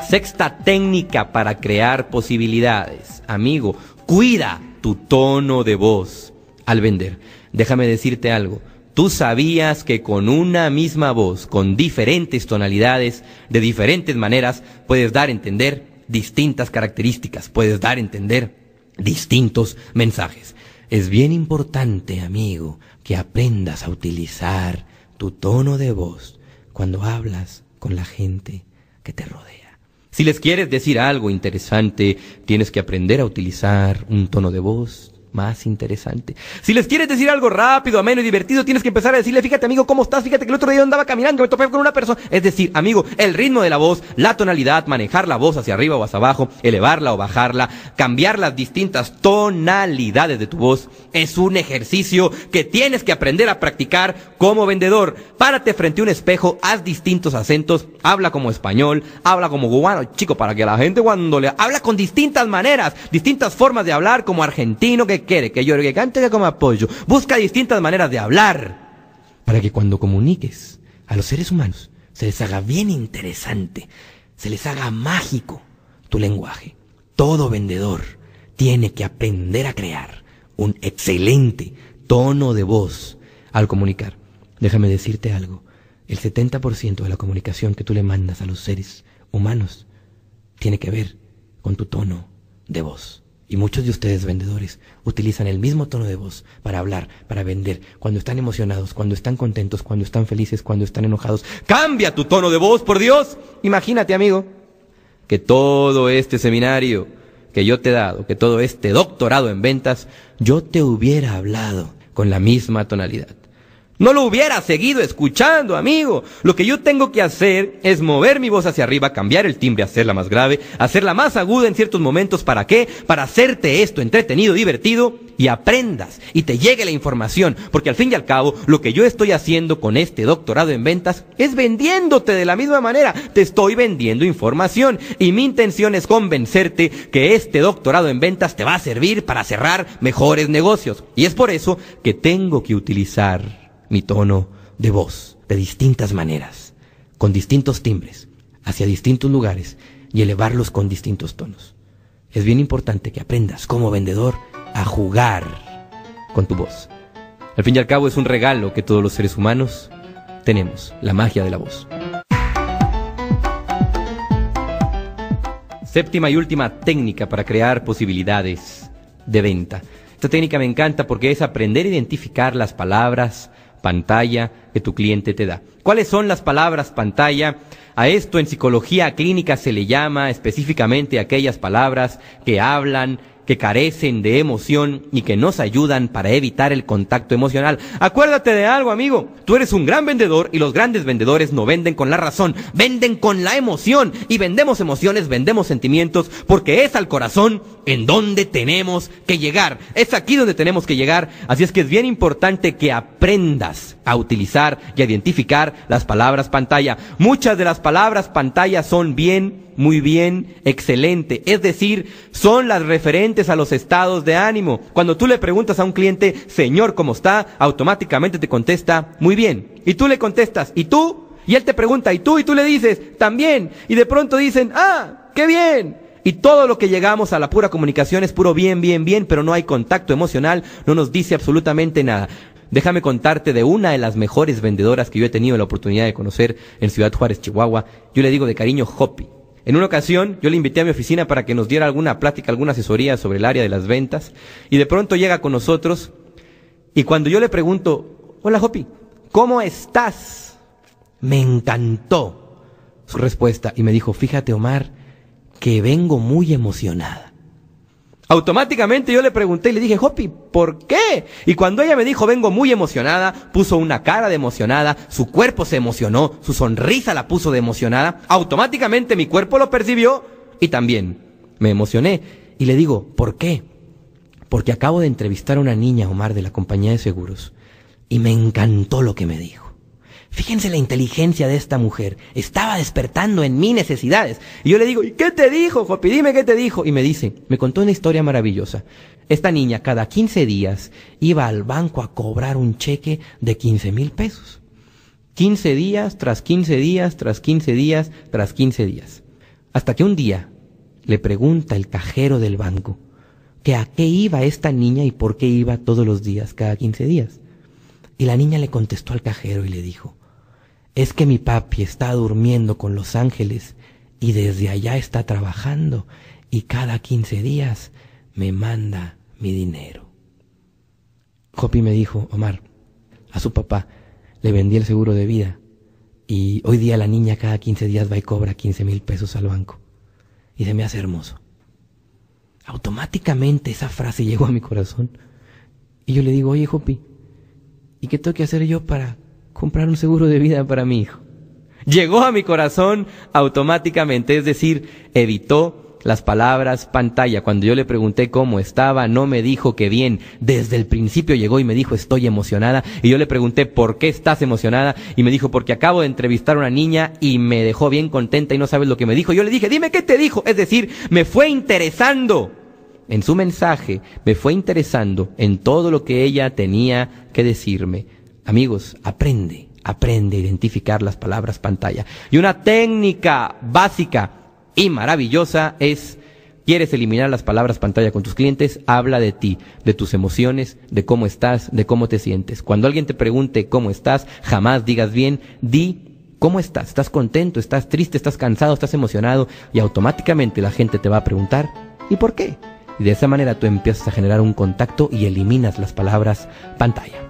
Sexta técnica para crear posibilidades. Amigo, cuida tu tono de voz al vender. Déjame decirte algo. ¿Tú sabías que con una misma voz, con diferentes tonalidades, de diferentes maneras, puedes dar a entender distintas características, puedes dar a entender distintos mensajes? Es bien importante, amigo, que aprendas a utilizar tu tono de voz cuando hablas con la gente que te rodea. Si les quieres decir algo interesante, tienes que aprender a utilizar un tono de voz más interesante. Si les quieres decir algo rápido, ameno y divertido, tienes que empezar a decirle, fíjate amigo, ¿cómo estás? Fíjate que el otro día andaba caminando, me topé con una persona. Es decir, amigo, el ritmo de la voz, la tonalidad, manejar la voz hacia arriba o hacia abajo, elevarla o bajarla, cambiar las distintas tonalidades de tu voz, es un ejercicio que tienes que aprender a practicar como vendedor. Párate frente a un espejo, haz distintos acentos, habla como español, habla como cubano, chico, para que la gente cuando le habla con distintas maneras, distintas formas de hablar, como argentino que quiere, que llore, que cante, que coma pollo. Busca distintas maneras de hablar para que cuando comuniques a los seres humanos se les haga bien interesante, se les haga mágico tu lenguaje. Todo vendedor tiene que aprender a crear un excelente tono de voz al comunicar. Déjame decirte algo, el 70% de la comunicación que tú le mandas a los seres humanos tiene que ver con tu tono de voz. Y muchos de ustedes vendedores utilizan el mismo tono de voz para hablar, para vender, cuando están emocionados, cuando están contentos, cuando están felices, cuando están enojados. ¡Cambia tu tono de voz, por Dios! Imagínate, amigo, que todo este seminario que yo te he dado, que todo este doctorado en ventas, yo te hubiera hablado con la misma tonalidad. No lo hubiera seguido escuchando, amigo. Lo que yo tengo que hacer es mover mi voz hacia arriba, cambiar el timbre, hacerla más grave, hacerla más aguda en ciertos momentos. ¿Para qué? Para hacerte esto entretenido, divertido y aprendas y te llegue la información. Porque al fin y al cabo, lo que yo estoy haciendo con este doctorado en ventas es vendiéndote de la misma manera. Te estoy vendiendo información y mi intención es convencerte que este doctorado en ventas te va a servir para cerrar mejores negocios. Y es por eso que tengo que utilizar mi tono de voz de distintas maneras, con distintos timbres, hacia distintos lugares y elevarlos con distintos tonos. Es bien importante que aprendas como vendedor a jugar con tu voz. Al fin y al cabo es un regalo que todos los seres humanos tenemos, la magia de la voz. Séptima y última técnica para crear posibilidades de venta. Esta técnica me encanta porque es aprender a identificar las palabras pantalla que tu cliente te da. ¿Cuáles son las palabras pantalla? A esto en psicología clínica se le llama específicamente aquellas palabras que hablan, que carecen de emoción y que nos ayudan para evitar el contacto emocional. Acuérdate de algo, amigo. Tú eres un gran vendedor y los grandes vendedores no venden con la razón, venden con la emoción. Y vendemos emociones, vendemos sentimientos, porque es al corazón en donde tenemos que llegar. Es aquí donde tenemos que llegar. Así es que es bien importante que aprendas a utilizar y a identificar las palabras pantalla. Muchas de las palabras pantalla son bien, muy bien, excelente. Es decir, son las referentes a los estados de ánimo. Cuando tú le preguntas a un cliente, señor, ¿cómo está? Automáticamente te contesta, muy bien. Y tú le contestas, ¿y tú? Y él te pregunta, ¿y tú? Y tú le dices, también. Y de pronto dicen, ¡ah, qué bien! Y todo lo que llegamos a la pura comunicación es puro bien, bien, bien, pero no hay contacto emocional, no nos dice absolutamente nada. Déjame contarte de una de las mejores vendedoras que yo he tenido la oportunidad de conocer en Ciudad Juárez, Chihuahua. Yo le digo de cariño, Hopi. En una ocasión, yo le invité a mi oficina para que nos diera alguna plática, alguna asesoría sobre el área de las ventas. Y de pronto llega con nosotros. Y cuando yo le pregunto, hola Hopi, ¿cómo estás? Me encantó su respuesta. Y me dijo, fíjate Omar, que vengo muy emocionada. Automáticamente yo le pregunté y le dije, Hopi, ¿por qué? Y cuando ella me dijo, vengo muy emocionada, puso una cara de emocionada, su cuerpo se emocionó, su sonrisa la puso de emocionada, automáticamente mi cuerpo lo percibió y también me emocioné. Y le digo, ¿por qué? Porque acabo de entrevistar a una niña, Omar, de la compañía de seguros, y me encantó lo que me dijo. Fíjense la inteligencia de esta mujer. Estaba despertando en mí necesidades. Y yo le digo, ¿y qué te dijo, Jopi? Dime qué te dijo. Y me dice, me contó una historia maravillosa. Esta niña cada 15 días iba al banco a cobrar un cheque de 15,000 pesos. 15 días, tras 15 días, tras 15 días, tras 15 días. Hasta que un día le pregunta el cajero del banco que a qué iba esta niña y por qué iba todos los días, cada 15 días. Y la niña le contestó al cajero y le dijo, es que mi papi está durmiendo con los ángeles y desde allá está trabajando y cada 15 días me manda mi dinero. Hopi me dijo, Omar, a su papá le vendí el seguro de vida y hoy día la niña cada 15 días va y cobra 15,000 pesos al banco. Y se me hace hermoso. Automáticamente esa frase llegó a mi corazón. Y yo le digo, oye Hopi, ¿y qué tengo que hacer yo para comprar un seguro de vida para mi hijo? Llegó a mi corazón automáticamente, es decir, evitó las palabras pantalla. Cuando yo le pregunté cómo estaba, no me dijo que bien. Desde el principio llegó y me dijo, estoy emocionada. Y yo le pregunté, ¿por qué estás emocionada? Y me dijo, porque acabo de entrevistar a una niña y me dejó bien contenta y no sabes lo que me dijo. Yo le dije, dime qué te dijo. Es decir, me fue interesando en su mensaje, me fue interesando en todo lo que ella tenía que decirme. Amigos, aprende a identificar las palabras pantalla. Y una técnica básica y maravillosa es, ¿quieres eliminar las palabras pantalla con tus clientes? Habla de ti, de tus emociones, de cómo estás, de cómo te sientes. Cuando alguien te pregunte cómo estás, jamás digas bien, di cómo estás. ¿Estás contento? ¿Estás triste? ¿Estás cansado? ¿Estás emocionado? Y automáticamente la gente te va a preguntar, ¿y por qué? Y de esa manera tú empiezas a generar un contacto y eliminas las palabras pantalla.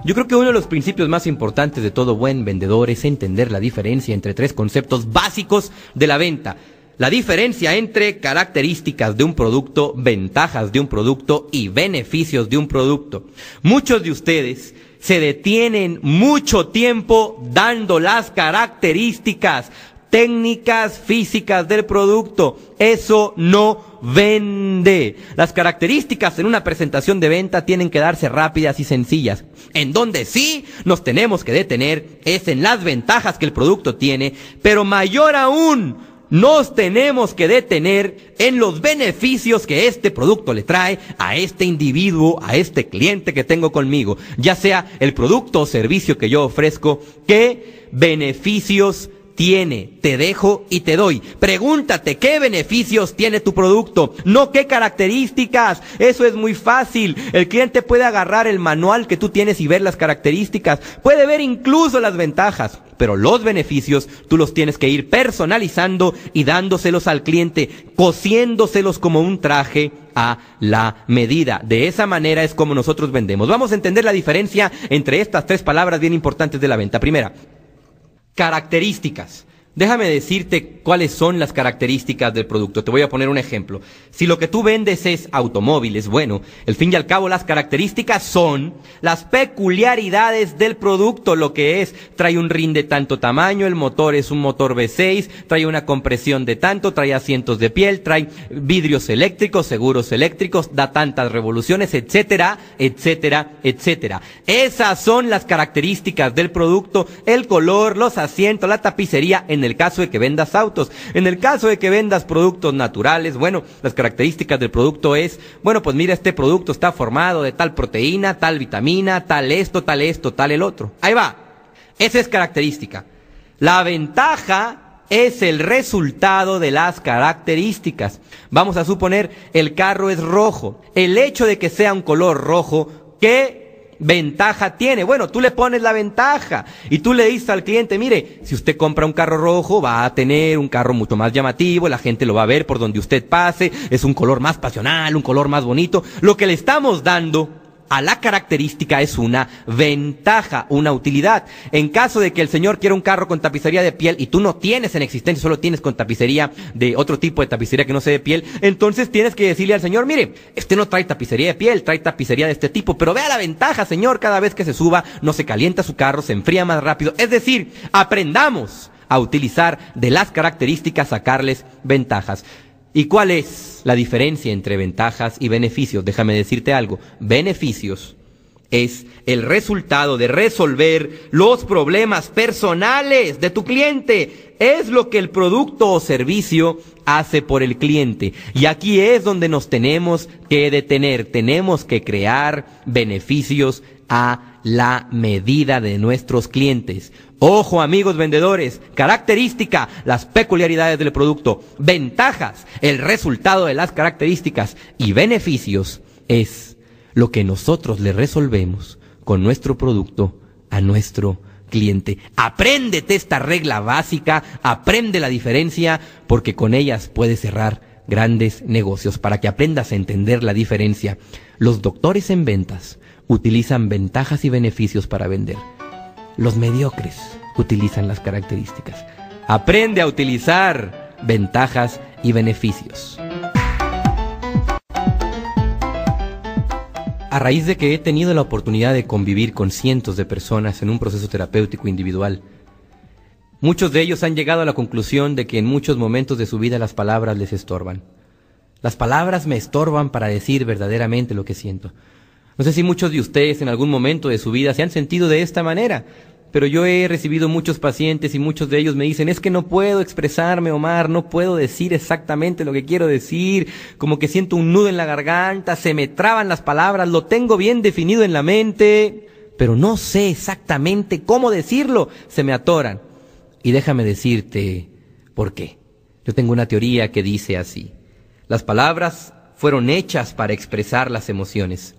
Yo creo que uno de los principios más importantes de todo buen vendedor es entender la diferencia entre tres conceptos básicos de la venta. La diferencia entre características de un producto, ventajas de un producto y beneficios de un producto. Muchos de ustedes se detienen mucho tiempo dando las características técnicas físicas del producto. Eso no vende. Las características en una presentación de venta tienen que darse rápidas y sencillas. En donde sí nos tenemos que detener es en las ventajas que el producto tiene, pero mayor aún, nos tenemos que detener en los beneficios que este producto le trae a este individuo, a este cliente que tengo conmigo. Ya sea el producto o servicio que yo ofrezco, ¿qué beneficios tiene, te dejo y te doy. Pregúntate qué beneficios tiene tu producto, no qué características. Eso es muy fácil. El cliente puede agarrar el manual que tú tienes y ver las características. Puede ver incluso las ventajas. Pero los beneficios tú los tienes que ir personalizando y dándoselos al cliente, cosiéndoselos como un traje a la medida. De esa manera es como nosotros vendemos. Vamos a entender la diferencia entre estas tres palabras bien importantes de la venta. Primera, características. Déjame decirte cuáles son las características del producto. Te voy a poner un ejemplo. Si lo que tú vendes es automóviles, bueno, al fin y al cabo las características son las peculiaridades del producto, lo que es, trae un rin de tanto tamaño, el motor es un motor V6, trae una compresión de tanto, trae asientos de piel, trae vidrios eléctricos, seguros eléctricos, da tantas revoluciones, etcétera, etcétera, etcétera. Esas son las características del producto, el color, los asientos, la tapicería, en el caso de que vendas autos. En el caso de que vendas productos naturales, bueno, las características del producto es, bueno, pues mira, este producto está formado de tal proteína, tal vitamina, tal esto, tal el otro. Ahí va. Esa es característica. La ventaja es el resultado de las características. Vamos a suponer, el carro es rojo. El hecho de que sea un color rojo, ¿qué ventaja tiene? Bueno, tú le pones la ventaja y tú le dices al cliente, mire, si usted compra un carro rojo va a tener un carro mucho más llamativo, la gente lo va a ver por donde usted pase, es un color más pasional, un color más bonito. Lo que le estamos dando a la característica es una ventaja, una utilidad. En caso de que el señor quiera un carro con tapicería de piel y tú no tienes en existencia, solo tienes con tapicería de otro tipo de tapicería que no sea de piel, entonces tienes que decirle al señor, mire, este no trae tapicería de piel, trae tapicería de este tipo, pero vea la ventaja, señor, cada vez que se suba no se calienta su carro, se enfría más rápido. Es decir, aprendamos a utilizar de las características, sacarles ventajas. ¿Y cuál es la diferencia entre ventajas y beneficios? Déjame decirte algo. Beneficios es el resultado de resolver los problemas personales de tu cliente. Es lo que el producto o servicio hace por el cliente. Y aquí es donde nos tenemos que detener. Tenemos que crear beneficios a la medida de nuestros clientes. Ojo, amigos vendedores, característica, las peculiaridades del producto, ventajas, el resultado de las características, y beneficios es lo que nosotros le resolvemos con nuestro producto a nuestro cliente. Apréndete esta regla básica, aprende la diferencia, porque con ellas puedes cerrar grandes negocios. Para que aprendas a entender la diferencia, los doctores en ventas utilizan ventajas y beneficios para vender. Los mediocres utilizan las características. Aprende a utilizar ventajas y beneficios. A raíz de que he tenido la oportunidad de convivir con cientos de personas en un proceso terapéutico individual, muchos de ellos han llegado a la conclusión de que en muchos momentos de su vida las palabras les estorban. Las palabras me estorban para decir verdaderamente lo que siento. No sé si muchos de ustedes en algún momento de su vida se han sentido de esta manera, pero yo he recibido muchos pacientes y muchos de ellos me dicen, es que no puedo expresarme, Omar, no puedo decir exactamente lo que quiero decir, como que siento un nudo en la garganta, se me traban las palabras, lo tengo bien definido en la mente, pero no sé exactamente cómo decirlo, se me atoran. Y déjame decirte por qué. Yo tengo una teoría que dice así: las palabras fueron hechas para expresar las emociones.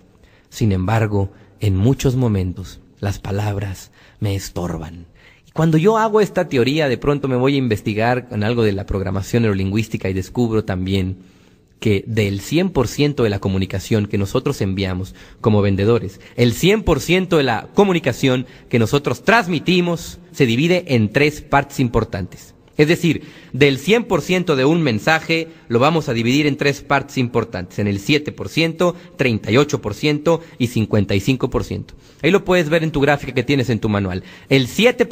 Sin embargo, en muchos momentos, las palabras me estorban. Y cuando yo hago esta teoría, de pronto me voy a investigar en algo de la programación neurolingüística y descubro también que del 100% de la comunicación que nosotros enviamos como vendedores, el 100% de la comunicación que nosotros transmitimos se divide en tres partes importantes. Es decir, del 100% de un mensaje lo vamos a dividir en tres partes importantes, en el 7%, 38% y 55%. Ahí lo puedes ver en tu gráfica que tienes en tu manual. El 7%,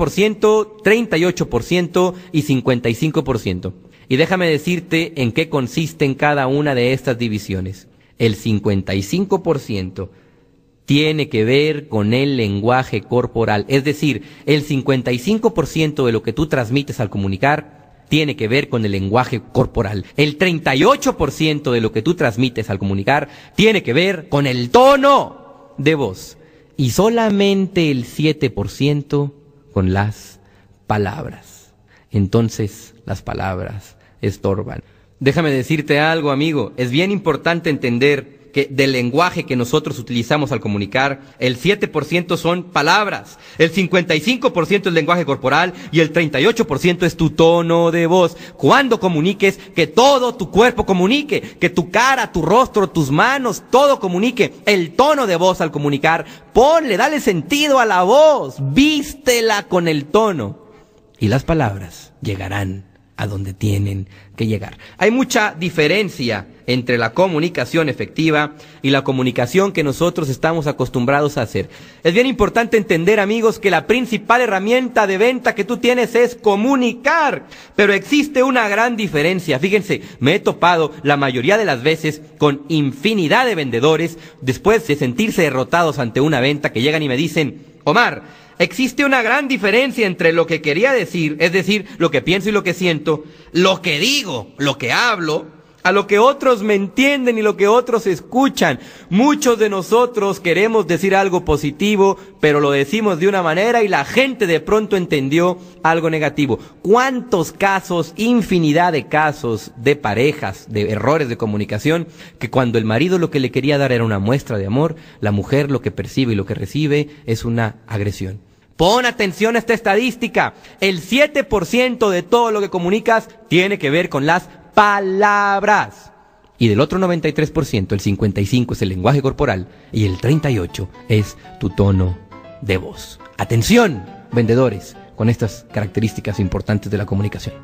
38% y 55%. Y déjame decirte en qué consisten cada una de estas divisiones. El 55% tiene que ver con el lenguaje corporal. Es decir, el 55% de lo que tú transmites al comunicar tiene que ver con el lenguaje corporal. El 38% de lo que tú transmites al comunicar tiene que ver con el tono de voz. Y solamente el 7% con las palabras. entonces las palabras estorban. Déjame decirte algo, amigo, es bien importante entender que del lenguaje que nosotros utilizamos al comunicar, el 7% son palabras, el 55% es lenguaje corporal y el 38% es tu tono de voz. Cuando comuniques, que todo tu cuerpo comunique, que tu cara, tu rostro, tus manos, todo comunique. El tono de voz al comunicar, dale sentido a la voz, vístela con el tono y las palabras llegarán a donde tienen que llegar. Hay mucha diferencia entre la comunicación efectiva y la comunicación que nosotros estamos acostumbrados a hacer. Es bien importante entender, amigos, que la principal herramienta de venta que tú tienes es comunicar, pero existe una gran diferencia. Fíjense, me he topado la mayoría de las veces con infinidad de vendedores después de sentirse derrotados ante una venta que llegan y me dicen: Omar, existe una gran diferencia entre lo que quería decir, es decir, lo que pienso y lo que siento, lo que digo, lo que hablo, a lo que otros me entienden y lo que otros escuchan. Muchos de nosotros queremos decir algo positivo, pero lo decimos de una manera y la gente de pronto entendió algo negativo. ¿Cuántos casos, infinidad de casos de parejas, de errores de comunicación, que cuando el marido lo que le quería dar era una muestra de amor, la mujer lo que percibe y lo que recibe es una agresión? Pon atención a esta estadística. El 7% de todo lo que comunicas tiene que ver con las palabras. Y del otro 93%, el 55% es el lenguaje corporal y el 38% es tu tono de voz. Atención, vendedores, con estas características importantes de la comunicación.